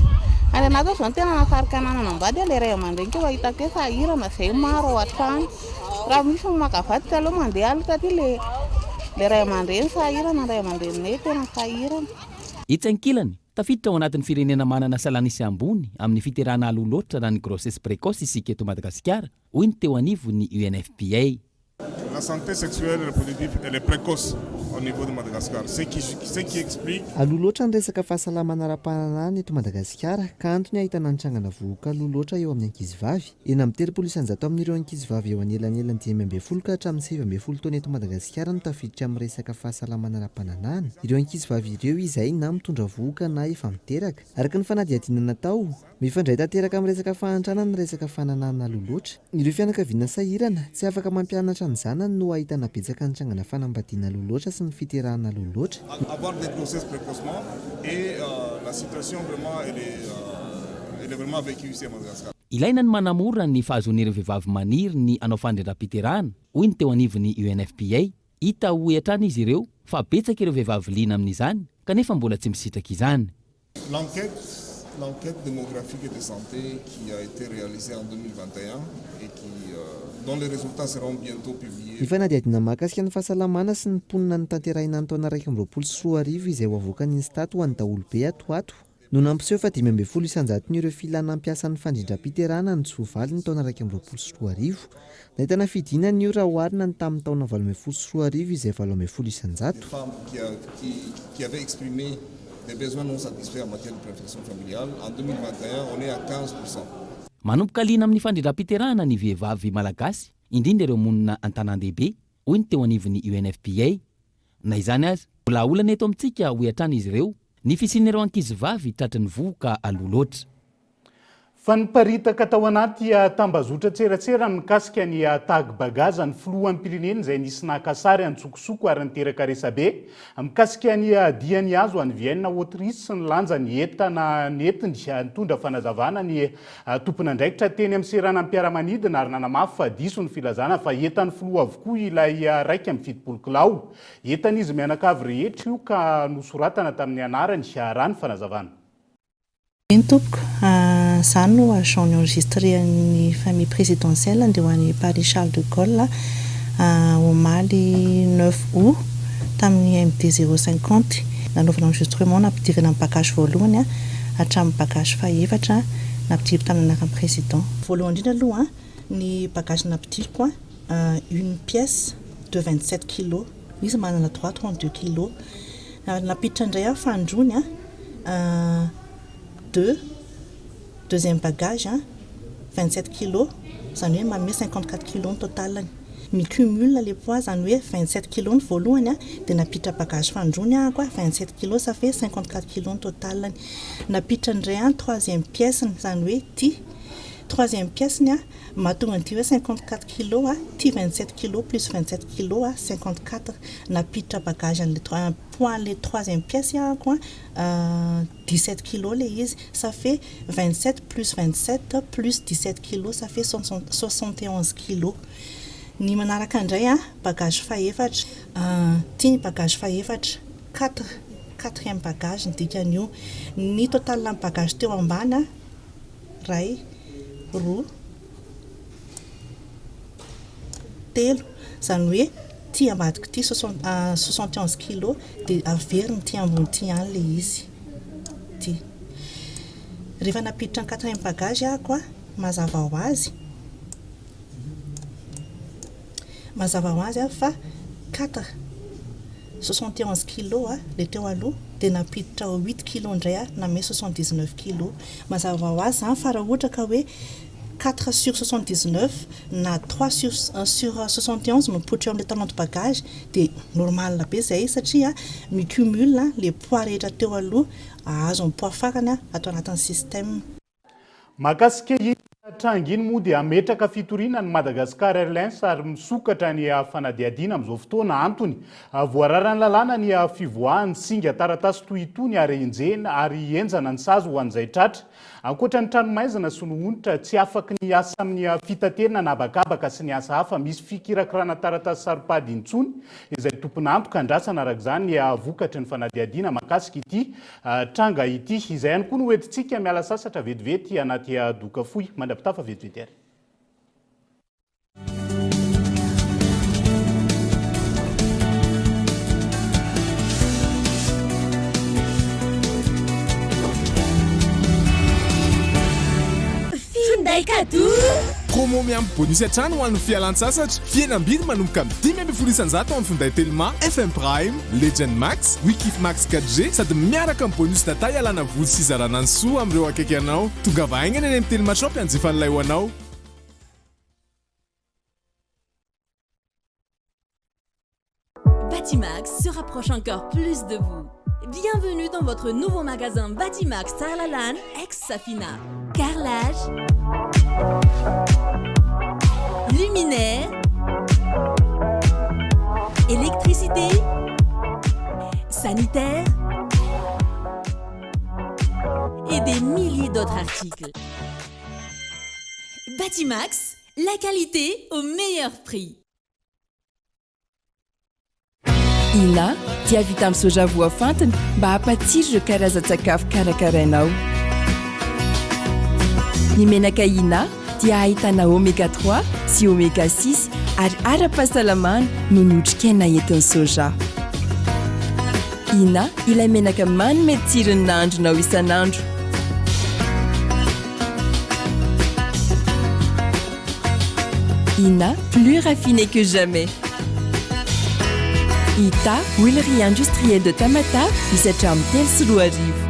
Ary anazy zao tena nasarika nanambady ilay ray aman-dreny keo hitako hoe sahirana izay maro ao hatrany. Raha misy makavady tsy aloha mandeha aloha satria le ray aman-dreny sahirana, ray aman-dreny tena sahirana. Itsankilany tafiditra ao anatin'ny firenena manana salanisy ambony amin'ny fiterahana aloloatra raha ny grossesse précoce isika eto Madagasikara, hoy ny teo anivon'ny UNFPA. La santé sexuelle et reproductive elle est précoce au niveau de Madagascar. Ce qui explique aloloatra ny resaka fahasalamana ara-pahalalana eto Madagasikara ka antony ahitana nitrangana vohoka aloloatra eo amin'ny ankizivavy. Eny amin'ny 30% amin'ireo ankizivavy eo anelanelan'ny 12 ka hatramin'ny 17 taona eto Madagasikara no tafiditra amin'ny resaka fahasalamana ara-pahalalana. Ireo ankizivavy ireo izay na mitondra vohoka na efa miteraka. Araka ny fanadihadiana natao, mifandray tanteraka amin'ny resaka fahantrana ny resaka fananana aloloatra. Ireo fianakaviana sahirana tsy afaka mampianatra ny zanany no ahitana betsaka nitrangana fanambadiana aloloatra sy ny fiterahana aloloatra. Avoir des grossesses précocement et la situation vraiment elle est vraiment vécue ici à Madagascar. ilaina ny manamora ny fahazon'ireo vehivavy maniry ny anao fandredram-piterahana hoy ny teo anivon'ny UNFPA. Hita ho hatrany izy ireo fa betsaka ireo vehivavy liana amin'izany kanefa mbola tsy misitraka izany. L'enquête démographique et de santé qui a été réalisée en 2021 et dont les résultats seront bientôt publiés. Ny fanadihadina mahakasika ny fahasalamana sy ny mponina ny tanterahina ny taona 2024 izay ho avoakan'ny Instat ho an'ny daholobe atoato no nampiseho fa 520 isanjaton'ny ireo filana ampiasan'ny fandrindram-piterahana ny tsovaly ny taona 2024. Nahitana fidinany io raha oharina ny tamin'ny taona 2024 izay 20 isanjato. Qui avait exprimé des besoins non satisfaits en matière de planification familiale. En 2021, on est à 15%. Manomboka liana amin'ny fandrindram-piterahana ny vehivavy malagasy, indrindra ireo monina an-tanan-dehibe, hoy ny teo anivon'ny UNFPA. Na izany azy, mbola olana eto amintsika ho hatrany izy ireo, ny fisian'ireo ankizivavy tratry ny voka aloha loatra. Fa niparitaka tao anaty tambazotra tserasera mikasika ny tag-bagaza ny filohan'ny pirenena izay nisy nakasary antsokosoko ary niteraka resabe mikasika ny diany azo any Vienne Autriche sy ny lanja ny entana netiny nitondra fanazavana ny tompon'andraikitra teny amin'ny seranam-piaramanidina ary nanamafy fa diso ny filazana fa entan'ny filoha avokoa ilay raika amin'ny 70 kilao. Entan'izy mianakavy rehetra io ka nosoratana tamin'ny anarany raha ny fanazavana. Tompoko izany no agent enregistré ny famille présidentielle andeha ho an'ny Paris Charles de Gaulle omaly 9 août tamin'ny MD 050 nanaovana enregistrement nampidirana amin'ny bagage voalohany hatramin'ny bagage fahaefatra nampidiriko tamin'ny anaran'ny président. Voalohany indrindra aloha ny bagage nampidiriko une pièce de 27 kg, izy manana droit 32 kg. Napiditra indray fandrony deuxième bagage 27 kg, zany hoe manome 54 kg ny total. Micumule les poids zany hoe 27 kg ny voalohany dia napiditra bagage fandrony koa 27 kg, ça fait 54 kg ny total. Napiditra indray troisième pièce zany hoe ty troisième pièce mahatonga ny 54 kg, ty 27 kg plus 27 kg 54. Napiditra bagage le troisième pièce 17 kg le izy, ça fait 27 plus 27 plus 17 kg, ça fait 71 kg. Ny manaraka indray bagage fahaefatra ty bagage fahaefatra 4e bagage ny dikan'io. Ny total ny bagage teo ambany ray roa telo, zany hoe ty ambadika ty 71 kg dia averiny ty ambony ty any le izy ty. Rehefa napiditra ny 4e bagage koa mazava ho azy fa 71 kg le teo aloha dia napiditra 8 kg indray name 79 kg. Mazava ho azy fa raha ohatra ka hoe 4 sur 79 na 3 sur 71 no poitra eo amin'ilay talon bagage dia normal be zay satria micumule les poids rehetra teo aloha azo ny poids farany atao anatin'ny système. Mahakasika tranginy moa dia ametraka fitoriana ny Madagascar Airlines ary misokatra ny fanadihadiana amin'izao fotoana antony voararany lalàna ny fivoahan'ny singa taratasy toy itony ary enjena ary enjana ny sazy ho an'izay tratra. Ankoatra ny tranomaizana sy ny onitra tsy afaky ny asa amin'ny fitatena na bakabaka sy ny asa hafa misy fikirakirana taratasy saripady intsony izay tompon'antoka andrasana araka izany vokatry ny fanadihadiana mahakasika ity tranga ity. Izay ihany koa no hoentintsika miala sasatra vetivety anaty doka fohy mandrapitafa vetivety ary. Promo miampy bonus hatrany ho an'ny fialan-tsasatra. Fihenam-bidy manomboka amin'ny 5,000 isanjato amin'ny finday Telma, FM Prime, Legend Max, Wikif Max 4G sady miaraka amin'ny bonus data ialana voly sy zarana ny soa amin'ireo akaiky anao. Tonga vahaingana eny amin'ny Telma Shop hanjifa an'ilay ho anao. Batimax se rapproche encore plus de vous. Bienvenue dans votre nouveau magasin Batimax Sarlalan, ex-Safina. Carrelage, luminaire, électricité, sanitaire et des milliers d'autres articles. Batimax, la qualité au meilleur prix. Ina dia vita amin'ny soja voafantina mba hampatsiro ireo karazan-tsakafo karakarainao. Ny menaka Ina dia ahitana oméga 3 sy oméga 6 ary ara-pahasalamana no notrikaina entin'ny soja. Ina ilay menaka manome tsirony nahandronao isan'andro. Ina, plus raffiné que jamais. Ita, huilerie industrielle de Tamata, misy hatramin'ny 3 sy 4 arivo.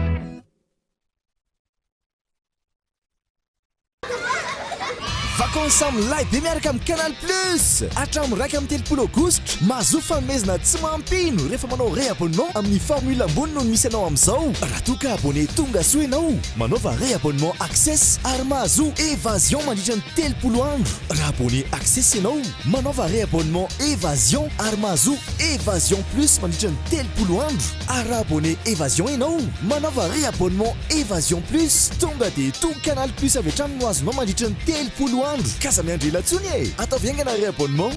Vacances amin'ny live be miaraka amin'ny Canal Plus. Hatramin'ny 2 aogositra, mahazo fanomezana tsy mampino rehefa manao réabonnement amin'ny formule ambony no misy anao amin'izao. Raha toka abonné tonga soa ianao, manaova réabonnement access ary mahazo évasion mandritra ny 30 andro. Raha abonné access ianao, manaova réabonnement évasion ary mahazo évasion plus mandritra ny 30 andro. Ary raha abonné évasion ianao, manaova réabonnement évasion plus, tonga dia tonga Canal Plus avy hatrany no azonao mandritra ny 30 andro. Kaza miandry latsony e, atao viangana réabonnement.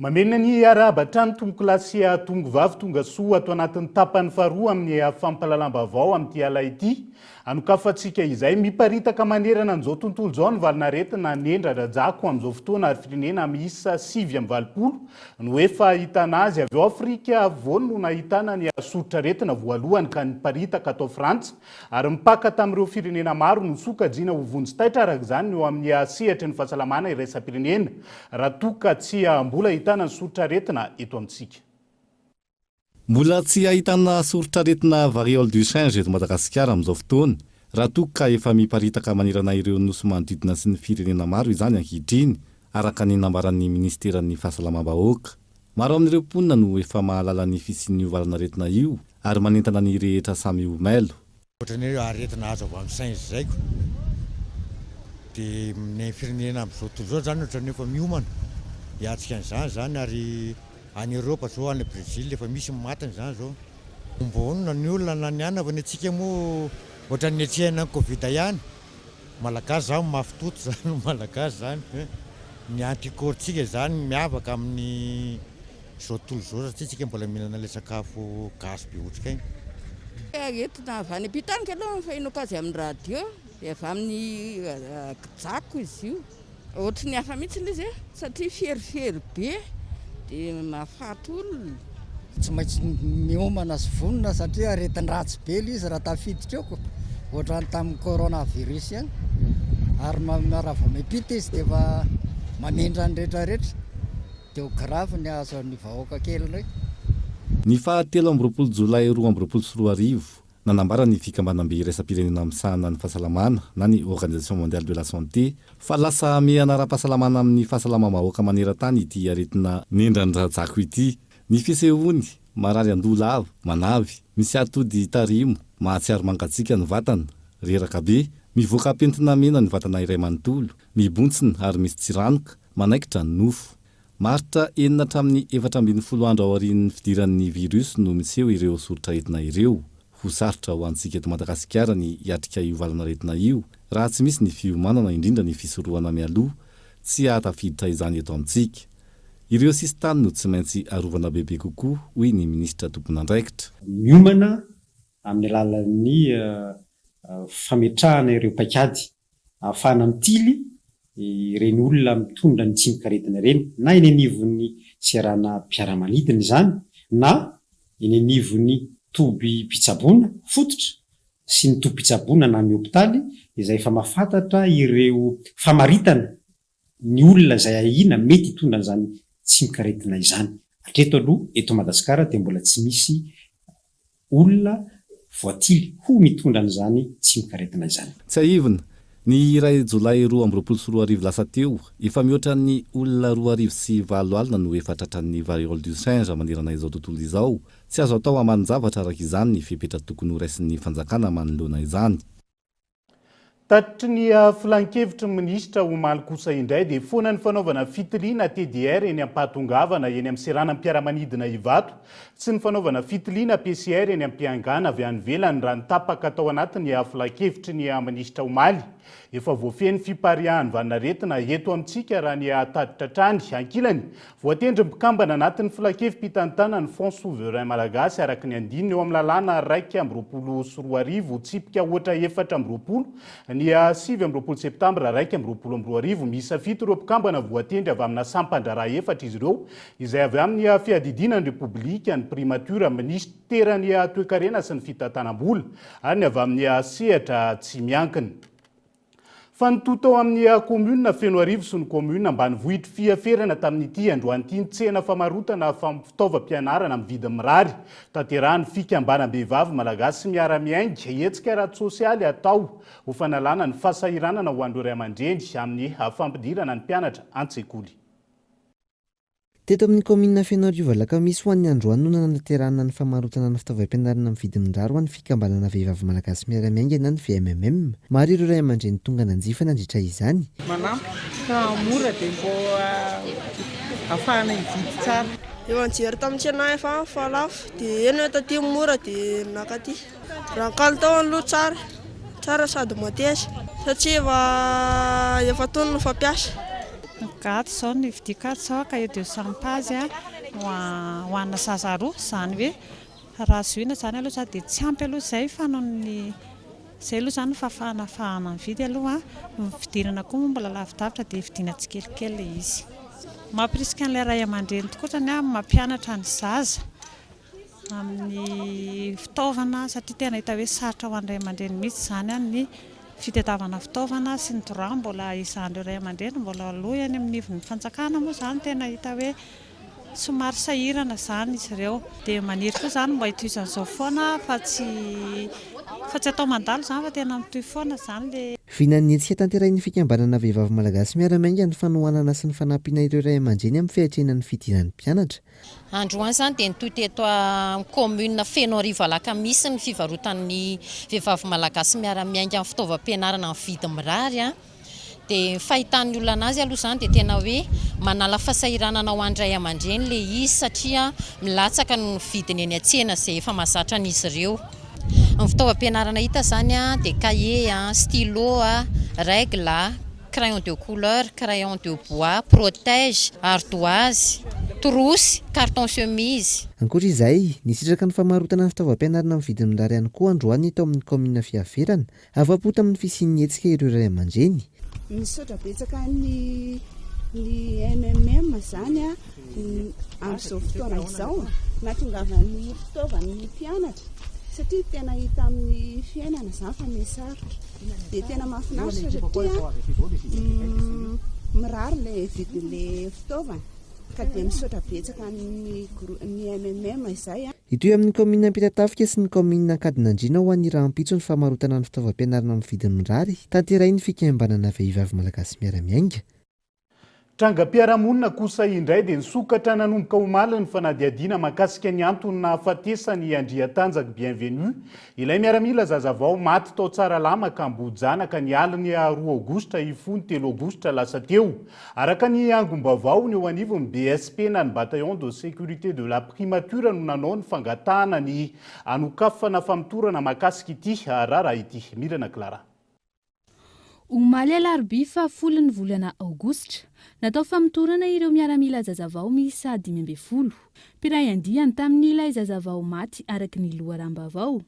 Mamenina ny araba-trano tomboko lasy tongo vavy tonga soa ato anatin'ny tapany faharoa amin'ny fampalalam-baovao amin'ity ala ity. Anokafantsika izay miparitaka manerana an'izao tontolo izao ny valinaretina nendra rajako amin'izao fotoana ary firenena miisa 520 no efa hitana azy avy ao Afrika avoany no nahitana ny soritra retina voalohany ka niparitaka atao Frantsa ary mipaka tamin'ireo firenena maro no sokajiana ho vonjy-taitra araka izany no amin'ny sehatra ny fahasalamana iraisam-pirenena raha toka tsy mbola hitana ny soritra retina eto amintsika. Mbola tsy ahitana soritra retina variole du singe eto Madagasikara amin'izao fotoana. Raha toka efa miparitaka manerana ireo nosy manodidina sy ny firenena maro izany ankehitriny araka ny nambaran'ny ministeran'ny fahasalamam-bahoaka. Maro amin'ireo mponina no efa mahalala ny fisian'io valanaretina io ary manentana ny rehetra samy omelo. Ohatran'ny aretina azo avy amin'ny singe zaiko. Dia ny firenena amin'izao tontolo izao zany ohatran'ny efa miomana. Hiatsika an'izany zany ary any Europa zao any Brésil efa misy matiny zany zao. Mbonina ny olona na ny anava ny atsika moa ohatran'ny atsihana ny Covid ihany. Malagasy zany mafy toto zany malagasy zany. Ny anticorps-tsika zany miavaka amin'ny zao tontolo zao satria tsika mbola mihinana ilay sakafo gasy be otrikaina. Entina avy any am-pitanika aloha fahinoako azy amin'ny radio dia avy amin'ny jako izy io. Ohatry ny hafa mihitsy izy satria ferifery be dia mahafaty olona. Tsy maintsy miomana sy vonona satria aretin-dratsy be izy raha tafiditra eo ohatrany tamin'ny coronavirus ihany ary raha vao miampita izy dia efa mamindra ny rehetrarehetra dia ho grave ny azo ny vahoaka kely ndray. Ny fahatelo amby 20 Jolay 2024 nanambara ny fikambanam-be iraisam-pirenena misahana ny fahasalamana na ny Organisation Mondiale de la Santé fa lasa mianara-pahasalamana amin'ny fahasalamam-bahoaka maneran-tany ity aretina nendran-drajako ity. Ny fisehoany marary an-doha lava, manavy, misy atody tarimo, mahatsiaro mangatsiaka ny vatana, reraka be, mivoaka pentina mena ny vatana iray manontolo, mibontsina ary misy tsiranoka, manaikitra ny nofo. Maritra 4-12 andro ao aorian'ny fidiran'ny virus no miseho ireo soritra retina ireo. Ho sarotra ho antsika eto Madagasikara ny hiatrika io valanaretina io raha tsy misy ny fiomanana indrindra ny fisorohana mialoha tsy ahatafiditra izany eto amintsika. Ireo sisy tany no tsy maintsy arovana bebe kokoa hoy ny ministra tompon'andraikitra. Miomana amin'ny alalan'ny fametrahana ireo paikady ahafahana mitily ireny olona mitondra ny tsimikaretina ireny, na eny anivon'ny searana mpiaramanidina izany, na eny anivon'ny toby-pitsaboana fototra sy ny toby-pitsaboana na amin'ny hopitaly, izay efa mahafantatra ireo famaritana ny olona izay ahina mety hitondra an'izany tsimikaretina izany. Hatreto aloha eto Madagasikara dia mbola tsy misy olona voatily ho mitondra an'izany tsimikaretina izany. Tsy aivina ny iray Jolay 2024 lasa teo, efa mihoatra ny olona 2024 alina no efa tratran'ny variole du singe manerana izao tontolo izao. Tsy azo atao amanin-javatra araka izany ny fepetra tokony ho raisin'ny fanjakana manoloana izany. Tatitry ny filan-kevitry ny minisitra Omaly kosa indray dia foana ny fanaovana fitiliana TDR eny Ampatongavana eny amin'ny seranam mpiaramanidina Ivato sy ny fanaovana fitiliana PCR eny am-piangana avy any ivelany raha ny tapaka tao anatiny filan-kevitry ny minisitra Omaly. Efa voafeny fipariahany vanaretina eto amintsika raha ny tatitra trany ankilany. Voatendry mpikambana anatin'ny filan-kevim-pitantanany Fonds Souverain Malagasy araka ny andininy eo amin'ny lalàna 1/24 tsipika ohatra 4/20 ny 7/20 septambra 1/20 misafito ireo mpikambana voatendry avy amina sampandraraha efatra izy ireo izay avy amin'ny fiadidinan'ny Repoblika ny primatura ministerany toe-karena sy ny fitantanam-bola ary ny avy amin'ny sehatra tsy miankina. Fa nitotao amin'ny komuna Fenoarivo sy ny komuna ambanivohitra fiaferana tamin'ity androan'ity tsena famarotana fitaovam-pianarana amin'ny vidiny mirary. Tanterahany fikambanam-behivavy malagasy miara-miainga hetsika ara sosialy atao ho fanalana ny fahasahiranana ho an'ireo ray aman-dreny amin'ny fampidirana ny mpianatra an-tsekoly. Teto amin'ny komina Fenoarivo alakamisy ho an'ny androany no nanaterahana ny famarotana ny fitaovam-pianarana amin'ny vidiny mirary ho an'ny fikambanana vehivavy malagasy miara-miainga na ny VMMM. Maro ireo ray aman-dreny tonga nanjifa nandritra izany. Manampy fa mora dia mbô ahafahana hividy tsara. Efa nijery tamin'ny tsena efa lafo dia eny taty mora dia nakaty. Raha kalitao aloha tsara sady mateza satria efa tony ny fampiasa. Gato zao ny vidikato zao ka eo sampazy ho anna sazaroa izany hoe raha zoina zany aloha sady dia tsy ampy aloha izay fa noho ny izay aloha zany fahafahana mividy aloha ny fidirana koa mbola lavidavitra dia vidiana tsikelikely izy. Mampirisika an'ilay ray aman-dreny tokoa zany mampianatra ny zaza amin'ny fitaovana satria tena hita hoe sarotra ho an'ny ray aman-dreny mihitsy zany ny fitadiavana fitaovana sy ny droit mbola izan'ireo ray aman-dreny mbola aloha any amin'ny ivon'ny fanjakana moa zany tena hita hoe somary sahirana zany izy ireo dia maniry koa zany mba hitohizan'izao foana fa tsy atao mandalo zany fa tena mitohy foana zany le Vinanetsika tanterahin'ny fikambanana vehivavy malagasy miara-miainga ny fanohanana sy ny fanampiana ireo ray aman-dreny amin'ny fiatrenan'ny fidiran'ny mpianatra. Androany zany dia nitohy teto komuna Fenoarivo alakamisy ny fivarotan'ny vehivavy malagasy miara-miainga amin'ny fitaovam-pianarana amin'ny vidiny mirary dia fahitan'ny olona anazy aloha zany dia tena hoe manala fahasahiranana ho an'ny ray aman-dreny le izy satria milatsaka ny vidiny eny an-tsena izay efa mahazatra an'izy ireo. Ny fitaovam-pianarana hita zany dia cahier, stylo, règle, crayon de couleur, crayon de bois, protège, ardoise, trousse, carton chemise. Ankoatra izay, nisitraka ny famarotana ny fitaovam-pianarana amin'ny vidiny mirary ihany koa androany eto amin'ny komina fiaferana, afa-po tamin'ny fisian'ny hetsika ireo ray aman-dreny. Misaotra betsaka ny MMM zany amin'izao fotoana izao nahatongavan'ny fitaovan'ny mpianatra satria tena hita amin'ny fiainana zany fa misarotra dia tena mahafinaritra satria mirary ilay vidin'ilay fitaovana ka dia misaotra betsaka ny MMM izay. Itoy amin'ny komina Ampitatafika sy ny komina Ankadinandriana ho an'ny rahampitso ny famarotana ny fitaovam-pianarana amin'ny vidiny mirary tanterahin'ny fikambanana vehivavy malagasy miara-miainga. Trangam-piarahamonina kosa indray dia nisokatra nanomboka omaly ny fanadihadiana mahakasika ny antony nahafatesany Andriatanjaka Bienvenue ilay miaramila zazavao maty tao Tsaralama ka Ambohijanaka ny aliny 2 aogositra ifony 3 aogositra lasa teo. Araka ny angom-baovao ny eo anivon'ny BSP na ny bataillon de sécurité de la primature no nanao ny fangatahana ny anokafana famitorana mahakasika ity raha ity. Mirana Clara. Omaly alarobia fa folo ny volana aogositra natao famitorana ireo miaramila zazavao miisa 520. Piray andiany tamin'ilay zazavao maty araka ny loharambavao.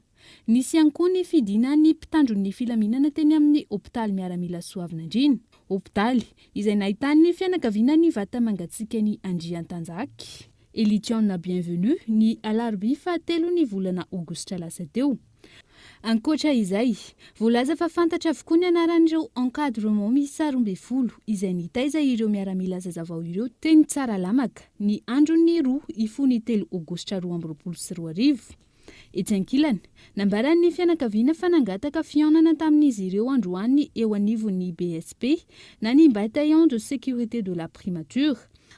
Nisy ihany koa ny fidina ny mpitandron'ny filaminana teny amin'ny hôpitaly miaramila Soavinandriana. Hôpitaly izay nahitany ny fianakaviana ny vata mangatsiaka ny Andriantanjaky. Elitiona Bienvenue ny alarobia 7 ny volana Aogositra lasa teo. Ankoatra izay, voalaza fa fantatra avokoa ny anaran'ireo encadrement miisa 12 izay nitaiza ireo miaramila zazavao ireo teny tsara lamaka ny andron'ny 2 ifony 3 Aogositra 2024. Etsy ankilany, nambaran'ny fianakaviana fanangataka fiaonana tamin'izy ireo androany eo anivon'ny BSP na ny bataillon de sécurité de la primature.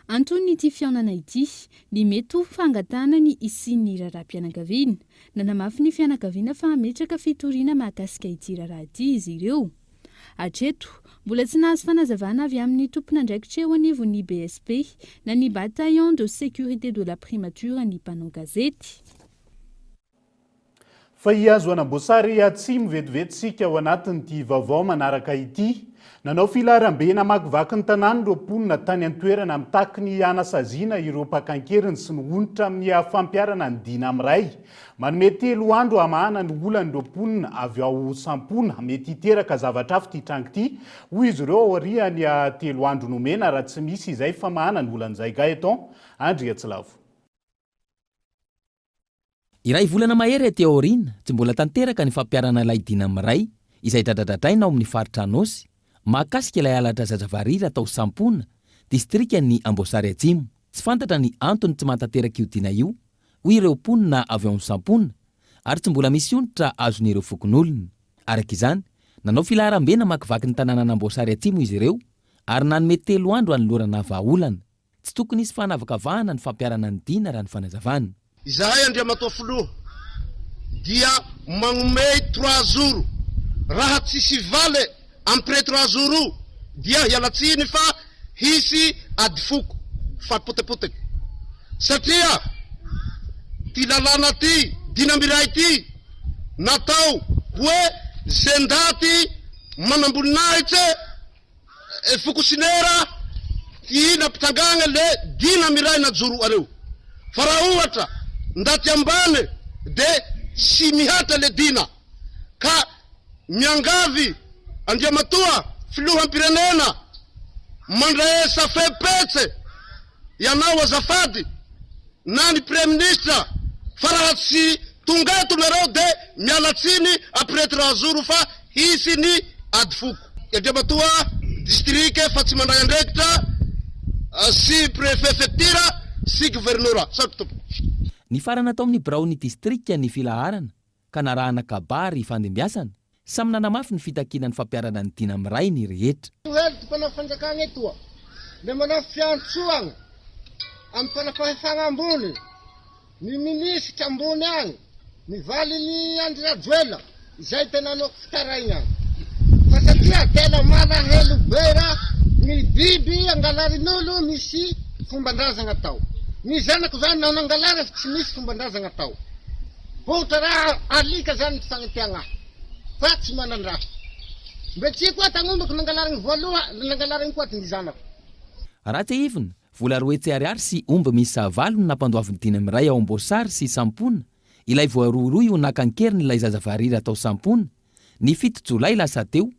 Antony ity fiaonana ity, ny mety fangatana ny isin'ny raharaham-pianakaviana. Nanamafy ny fianakaviana fa ametraka fitoriana mahakasika ity raharaha ity izy ireo. Hatreto, mbola tsy nahazo fanazavana avy amin'ny tompon'andraikitra eo anivon'ny BSP na ny bataillon de sécurité de la primature ny mpanao gazety. Fa hiazo anam-boasary atsimo vetivetsika ao anatin'ity vaovao manaraka ity. Nanao filaharam-be namakivaky ny tanàna ireo mponina tany an-toerana amitaky ny anasaziana ireo mpakankeriny sy ny onitra amin'ny fampiarana ny dina amiray. Manome 3 andro hamahana ny olan'ireo mponina avy ao sampona mety hiteraka zavatra hafa ity trango ity. Hoy izy ireo ao ariany 3 andro nomena raha tsy misy izay famahana ny olan'izay Gaeton Andry Atsilavo. Iray volana mahery teo aoriana tsy mbola tanteraka ny fampiarana ilay dina amiray izay dradradradraina ao amin'ny faritra Anosy. Mahakasika ilay alatra zazavariry atao sampona distrika ny Amboasary Atsimo. Tsy fantatra ny antony tsy mahatanteraka io dina io hoy ireo mponina avy ao sampona ary tsy mbola misy onitra azon'ireo fokon'olona. Araka izany, nanao filaharam-be namakivaky ny tanàna Amboasary Atsimo izy ireo ary nanome 3 andro hanolorana vahaolana. Tsy tokony isy fanavakavahana ny fampiarana ny dina raha ny fanazavana. Izahay Andriamatoa Filoha dia magnome 3 jours raha tsisy vale après 3 jours dia hialatsiny fa hisy adifoko fa potepoteka satria ty lalana ty dina miray ty natao hoe zendaty manambolinahitsy fokosinera ty napitangana le dina miray na joro areo fa raha ohatra ndaty ambane de sy mihatra le dina ka miangavy Andriamatoa Filoham-pirenena mandraesa fepetse ianao azafady na ny premier ministre fa raha tsy tonga eto nareo de mialatsiny après 3 jours fa hisy ny adifoko. Andriamatoa district fa tsy mandray andraikitra sy préfecture sy gouverneur sakto. Ny farana tao amin'ny Braony district ny filaharana ka narahana kabary fandimbiasana. Samy nanamafy ny fitakiana ny fampiarana ny dina amiray ny rehetra. Hoely ty mpanao fanjakana etoa le manao fiantsoana amin'ny mpanapahefana ambony ny minisitra ambony agny ny valy ny Andry Rajoelina izay tena anao fitaraina agny fa satria tena manahelo bera ny biby angalarin'olo misy fomban-drazana tao. Ny zanako zany nao nangalary fa tsy misy fomban-drazana tao. Ohatra raha alika zany ty fagnatiagna fa tsy manan-draha. Mbe tsy koa tagnombako nangalariny voaloha nangalariny koa ty ny zanako. Ratsy ivona, vola 2 ariary sy omby misy 7 nampandoaviny dina amiray ao Amboasary sy sampona. Ilay voaroaroy ho nakankeriny ilay zazavariry atao sampona. Ny 7 Jolay lasa teo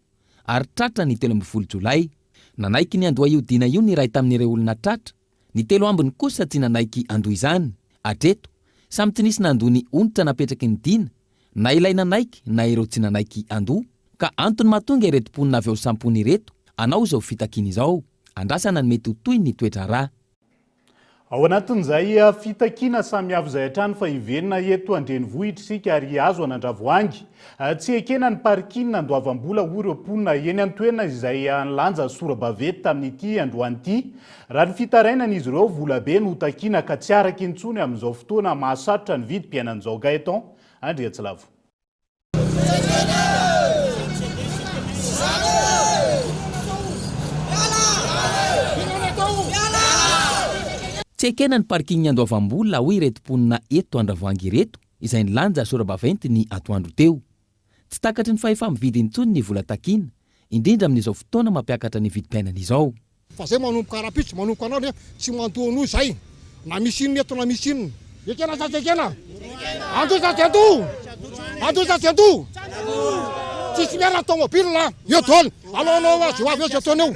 ary tratra ny 13 Jolay. Nanaiky ny andoha io dina io ny ray tamin'ireo olona tratra. Ny 3 ambiny kosa tsy nanaiky andoha izany. Atreto, samy tsy nisy nandoha ny onitra napetraky ny dina, na ilay nanaiky na ireo tsy nanaiky andoha. Ka antony mahatonga ireto mponina avy ao sampona ireto, anao izao fitakiana izao. Andrasana ny mety ho toy ny toetra rà. Ao anatin'izay fitakiana samihafa izay hatrany fa hiverina eto Andrenivohitra isika ary azo an'Andravoahangy. Tsy ekena ny parking nandoavam-bola hoy ireo mponina eny an-toerana izay nilanja sora-bavety tamin'ity androany ity. Raha ny fitarainan'izy ireo vola be no takiana ka tsy araka intsony amin'izao fotoana mahasatotra ny vidim-piainan'izao Gaeton Andry Atsilavo. Tsy ekena ny parking ny andoavam-bola hoy ireto mponina eto Andravoahangy ireto izay nilanja sora-baventy ny atoandro teo. Tsy takatry ny fahefa-mividy intsony ny vola takiana, indrindra amin'izao fotoana mampiakatra ny vidim-piainana izao. Fa zay manomboka rapitry, manomboka anao ne tsy mantono zay. Na misy inona eto na misy inona. Ekena sa ekena. Anto sa anto. Adoza tianto. Tsisy miara tomobile eo daholo. Alao azy ho avy eo ataonao.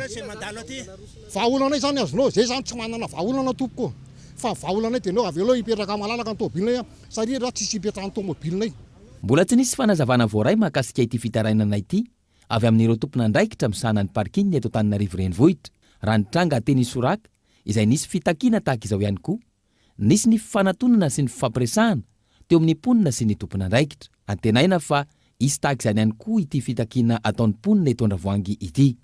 Vahaolana zany azonao, zay zany tsy manana vahaolana tompoko. Fa vahaolana dia nao avy aloha hipetraka malalaka ny tomobile satria raha tsisy hipetrahany tomobile. Mbola tsy nisy fanazavana voaray mahakasika ity fitarainana ity avy amin'ireo tompona andraikitra misahanany parking eto Antananarivo renivohitra. Raha nitranga teny Isoraka izay nisy fitakiana tahaka izao ihany koa. Nisy ny fifanantonana sy ny fifampiresahana teo amin'ny mponina sy ny tompona andraikitra. Antenaina fa isy tahaka izany ihany koa ity fitakiana ataon'ny mponina eto Andravoahangy ity.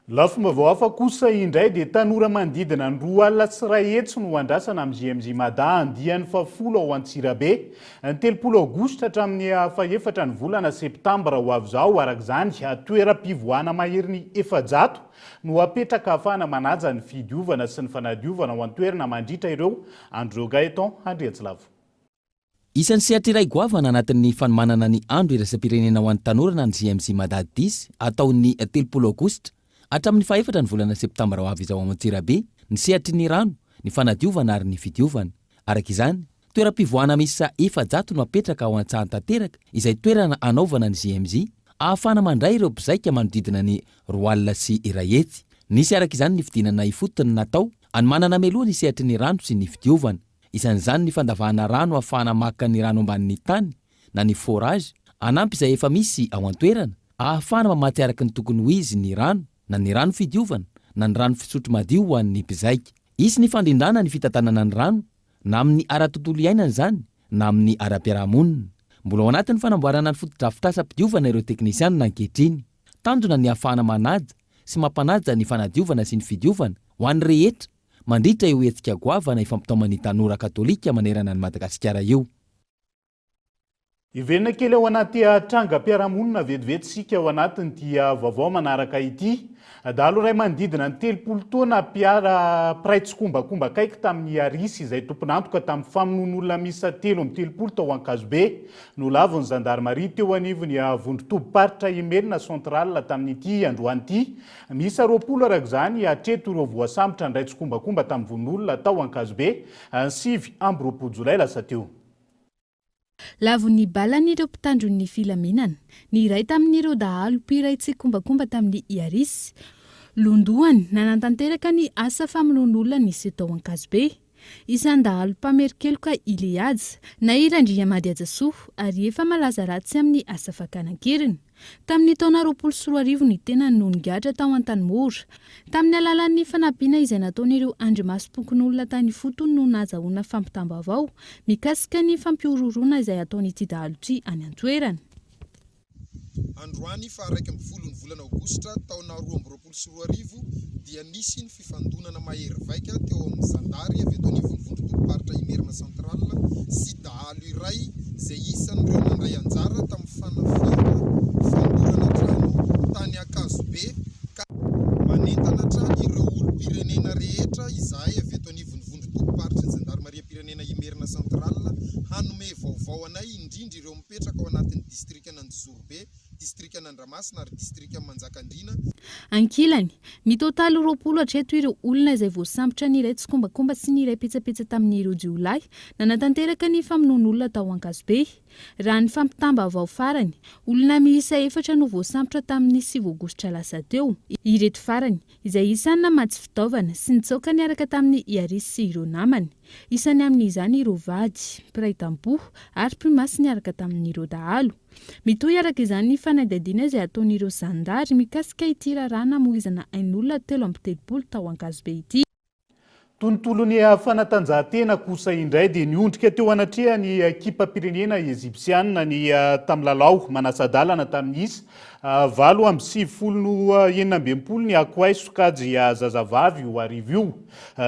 Lafo mavao hafa kosa indray dia tanora manodidina ny 2 alina sy 1 hetsy no andrasana amin'ny JMJ Mada andiany 10 ao Antsirabe. Ny 30 Aogositra hatramin'ny 4 ny volana Septambra ho avy izao. Arak'izany toeram-pivoahana maherin'ny 400 no apetraka ahafahana manaja ny fidiovana sy ny fanadiovana ho an-toerana mandritra ireo Andreo Gaeton Andriatsilavo. Isan'ny sehatra iray goavana anatin'ny fanomanana ny andro iraisam-pirenena ho an'ny tanora ny JMJ Mada 10 ataon'ny 30 Aogositra hatramin'ny 4 ny volana Septambra ho avy izao ao Antsirabe ny sehatry ny rano, ny fanadiovana ary ny fidiovana. Arak'izany, toeram-pivoahana misy 400 no apetraka ao Antsaha tanteraka izay toerana anaovana ny JMJ ahafahana mandray ireo mpizaika manodidina ny 2 alina sy 1 hetsy. Nisy arak'izany ny fidinana ifotony natao anomanana meloha ny sehatry ny rano sy ny fidiovana. Isan'izany ny fandavahana rano ahafahana maka ny rano ambanin'ny tany na ny forage, anampy izay efa misy ao an-toerana ahafahana mamaty araka ny tokony ho izy ny rano, na ny rano fidiovana, na ny rano fisotro madio ho an'ny mpizaika. Isy ny fandrindrana ny fitantanana ny rano, na amin'ny ara-tontolo iainana izany, na amin'ny ara-piarahamonina. Mbola ao anatin'ny fanamboarana ny fotodrafitrasa-pidiovana ireo teknisianina ankehitriny. Tanjona ny ahafahana manaja sy mampanaja ny fanadiovana sy ny fidiovana ho an'ny rehetra mandritra eo hetsika goavana ifampitaoman'ny tanora katolika manerana ny Madagasikara io. Ivenina kely ao anaty trangam-piarahamonina vetivetsika ao anatin'ity vaovao manaraka ity. Dahalo iray manodidina ny 30 taona mpiray tsikombakomba kaiky tamin'ny Arisy izay tompon'antoka tamin'ny famonoan'olona miisa 3 tao Ankazobe no lavon'ny gendarmerie teo anivon'ny vondrotobo-paritra Imelina Central tamin'ity androany ity. Miisa 20 arak'izany hatreto ireo voasambotra ny ray tsikombakomba tamin'ny vonon'olona tao Ankazobe 7 Jolay lasa teo. Lavon'ny balan'ireo mpitandron'ny filaminana, ny iray tamin'ireo dahalo mpiray tsikombakomba tamin'ny Arisy. Londohany nanantanteraka ny asa famonoan'olona nisy tao Ankazobe. Isan'ny dahalo mpamerikeloka Iliads na Irandriamady Ajasoa ary efa malaza ratsy amin'ny asa fakana-keriny. Tamin'ny taona 2024 ny tena nonongatra tao Antanimora. Tamin'ny alalan'ny fanampiana izay nataon'ireo andrimasomponkon'olona tany fotony no nahazahoana fampitambavao mikasika ny fampiororona izay ataon'ity dahaloty any an-toerana. Androany fa 1 ny volana Aogositra taona 2024 dia nisy ny fifandonana mahery vaika teo amin'ny Zandary avy eto anivon'ny vondrotobo-paritra Imelina Central sy dahalo iray izay isan'ireo nandray anjara tamin'ny fanafiana fandorana trano tany Ankazobe ka manentana trano ireo olom-pirenena rehetra izay avy eto anivon'ny vondrotobo-paritra Gendarmerie-pirenena Imelina Central hanome vaovao anay indrindra ireo mipetraka ao anatin'ny distrikana Andzorobe, distrikana Andramasina ary distrikana Manjakandriana. Ankilany, mitotaly 20 hatreto ireo olona izay voasambotra ny iray tsikombakomba sy ny iray petsapetsa tamin'ireo Jiolay nanatanteraka ny famonoan'olona tao Ankazobe. Raha ny fampitambavao farany, olona miisa 4 no voasambotra tamin'ny 9 Aogositra lasa teo. Ireto farany, izay isany namatsy fitaovana sy nitsoaka niaraka tamin'ny Arisy sy ireo namany. Isany amin'izany ireo vady, mpiray tamboho ary mpimasy niaraka tamin'ireo dahalo. Mitohy araka izany ny fanadihadiana izay ataon'ireo zandary mikasika ity rarana mohizana ain'olona 3 tao Ankazobe ity. Tontolon'ny fanatanjahantena kosa indray dia niondrika teo anatreha ny ekipa-pirenena Ezipsianina ny Tamilalao manasadalana tamin'isa 7-20 ny akoay sokajy zazavavy ho arivo io.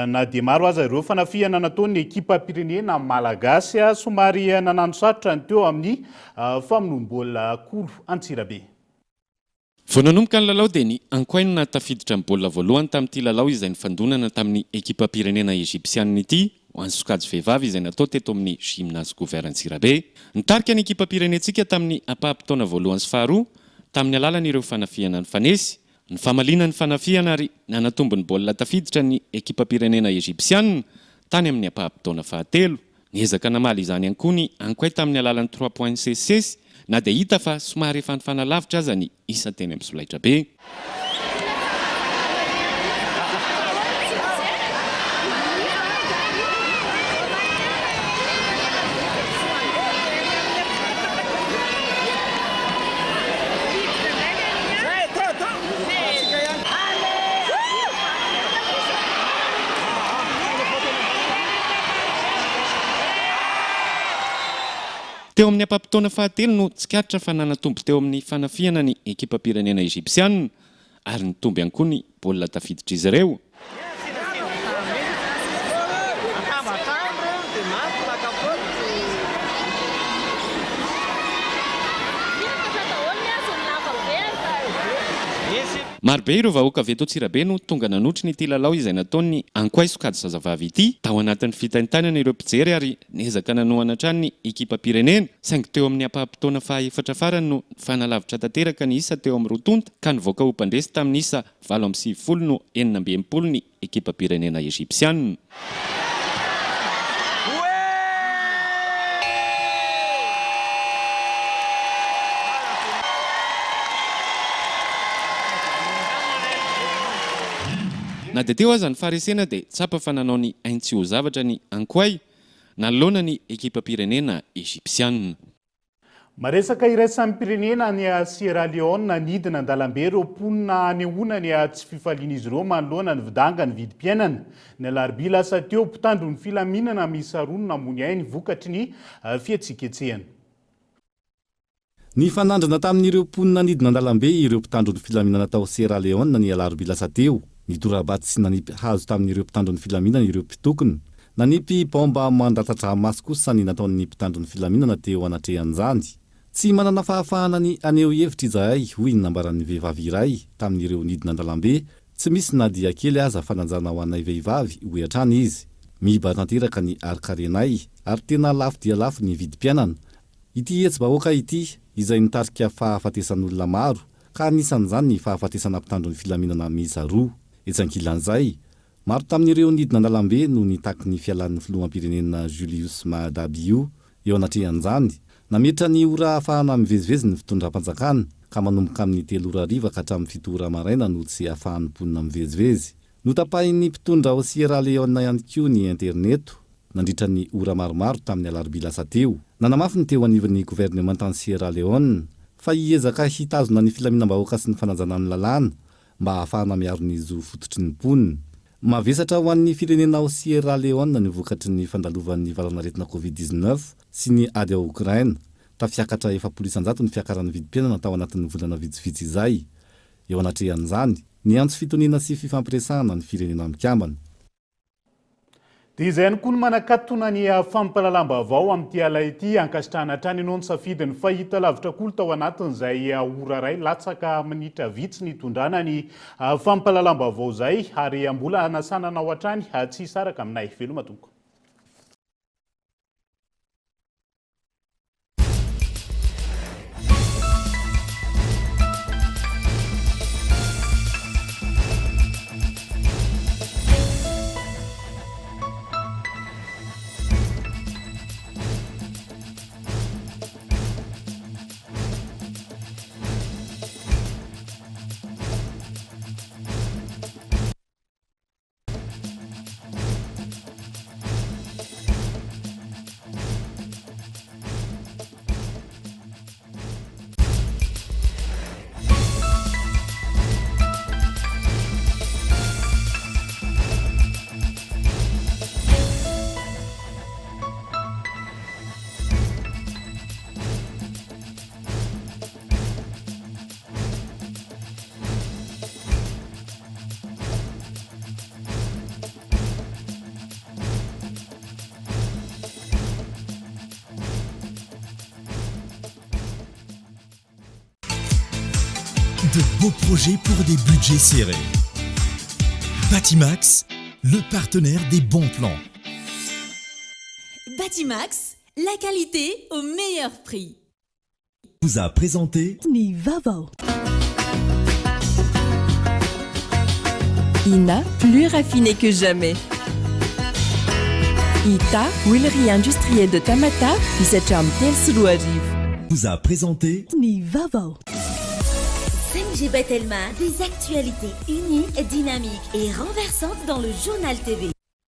Na dia maro aza ireo fanafihana nataon'ny ekipa-pirenena malagasy somary nanano sarotra ny teo amin'ny famonoam-baolina kolo Antsirabe. Vao nanomboka ny lalao dia ny ankoainy na tafiditra ny baolina voalohany tamin'ity lalao izay nifandonana tamin'ny ekipa-pirenena Ezipsianina ity ho an'ny sokajy vehivavy izay natao teto amin'ny gymnase Gouver Antsirabe. Nitarika ny ekipa-pirenentsika tamin'ny apaha-potoana voalohany sy faharoa tamin'ny alalan'ireo fanafihana ny fanesy, ny famalina ny fanafihana ary nanatombo ny baolina tafiditra ny ekipa-pirenena Ezipsianina tany amin'ny apaha-potoana fahatelo niezaka namaly izany ihany koa ny ankoay tamin'ny alalan'ny 3 points ccs na dia hita fa somary efa nifanalavitra aza ny isanteny amin'ny Solaitra be. Teo amin'ny ampampitona fahatelo no tsikaritra fa nanatombo teo amin'ny fanafiana ny ekipa-pirenena Egyptianina ary nitombo ihany koa ny baolina tafiditra izy ireo. Marobe ireo vahoaka avy eto Antsirabe no tonga nanotry ny ity lalao izay nataony Ankoay Sokady Zazavavy ity tao anatin'ny fitaintanana ireo mpijery ary niezaka nanohana hatrany ny ekipa-pirenena saingy teo amin'ny ampahampotoana faha-efatra farany no fanalavitra tanteraka ny isa teo amin'ny rotonta ka nivoaka ho mpandresy tamin'ny isa 7-20 no 9-20 ny ekipa-pirenena Egyptianina. Na dia teo aza ny faharesena dia tsapa fa nanao ny aintsy ho zavatra ny Ankoay nanoloana ny ekipa-pirenena Egyptianina. Maresaka iraisan'ny pirenena ny Sierra Leone nidina an-dalambe ireo mponina anehoana ny tsy fifaliana izy ireo manoloana ny vidanga ny vidim-piainana. Ny alarobia lasa teo mpitandro ny filaminana misy aronona mony ainy vokatry ny fihetsiketsehana. Ny fanandrana tamin'ireo mponina nidina an-dalambe ireo mpitandro ny filaminana tao Sierra Leone ny alarobia lasa teo. Nidorabaty sy nanipy hazo tamin'ireo mpitandro ny filaminana ireo mpitokony. Nanipy bomba mandatatra masy kosa ny nataon'ny mpitandro ny filaminana teo anatrehan'izany. Tsy manana fahafahana ny aneho hevitra izahay hoy ny nambaran'ny vehivavy iray tamin'ireo nidina an-dalambe. Tsy misy na dia kely aza fananjana ho anay vehivavy hoe hatrany izy. Miba tanteraka ny arikarenay ary tena lafo dia lafo ny vidim-piainana. Ity hetsy-bahoaka ity izay nitarika fahafatesan'olona maro ka anisan'izany ny fahafatesana mpitandro ny filaminana miisa 2. Etsankilan'izay, maro tamin'ireo nidina an-dalambe no nitaky ny fialan'ny filoham-pirenena Julius Maada Bio eo anatrehan'izany. Nametra ny ora ahafahana mivezivezy ny fitondram-panjakana ka manomboka amin'ny 3 ora hariva ka hatramin'ny 7 ora maraina no tsy ahafahan'ny mponina mivezivezy. Notapahin'ny mpitondra ao Sierra Leone ihany koa ny interneto nandritra ny ora maromaro tamin'ny alarobia lasa teo. Nanamafy ny teo anivon'ny gouvernementan Sierra Leone fa hiezaka hitazona ny filaminam-bahoaka sy ny fananjanan'ny lalàna mba ahafahana miaro ny zo fototry ny mponina. Mavesatra ho an'ny firenena ao Sierra Leone ny vokatry ny fandalovan'ny valanaretina Covid-19 sy ny ady ao Ukraine. Tafiakatra 700 ny fiakaran'ny vidim-piainana tao anatin'ny volana vitsivitsy izay. Eo anatrehan'izany, ny antso fitoniana sy fifampiresahana ny firenena mikambana. Dia izay ihany koa no manakatona ny fampalalam-baovao amin'ity ala ity ankasitrahana hatrany ianao ny safidy ny fahita lavitra koa tao anatin'izay ora ray latsaka minitra vitsy ny tondrana ny fampalalam-baovao izay ary mbola anasanana ao hatrany tsy hisaraka aminay veloma tompoko. De beaux projets pour des budgets serrés. Batimax, le partenaire des bons plans. Batimax, la qualité au meilleur prix. Vous a présenté Nivavo. INA, plus raffiné que jamais. Ita, huilerie industrielle de Tamata, Isacham Telsruariv. Vous a présenté Nivavo. 5G Batelma, des actualités uniques, dynamiques et renversantes dans le journal TV.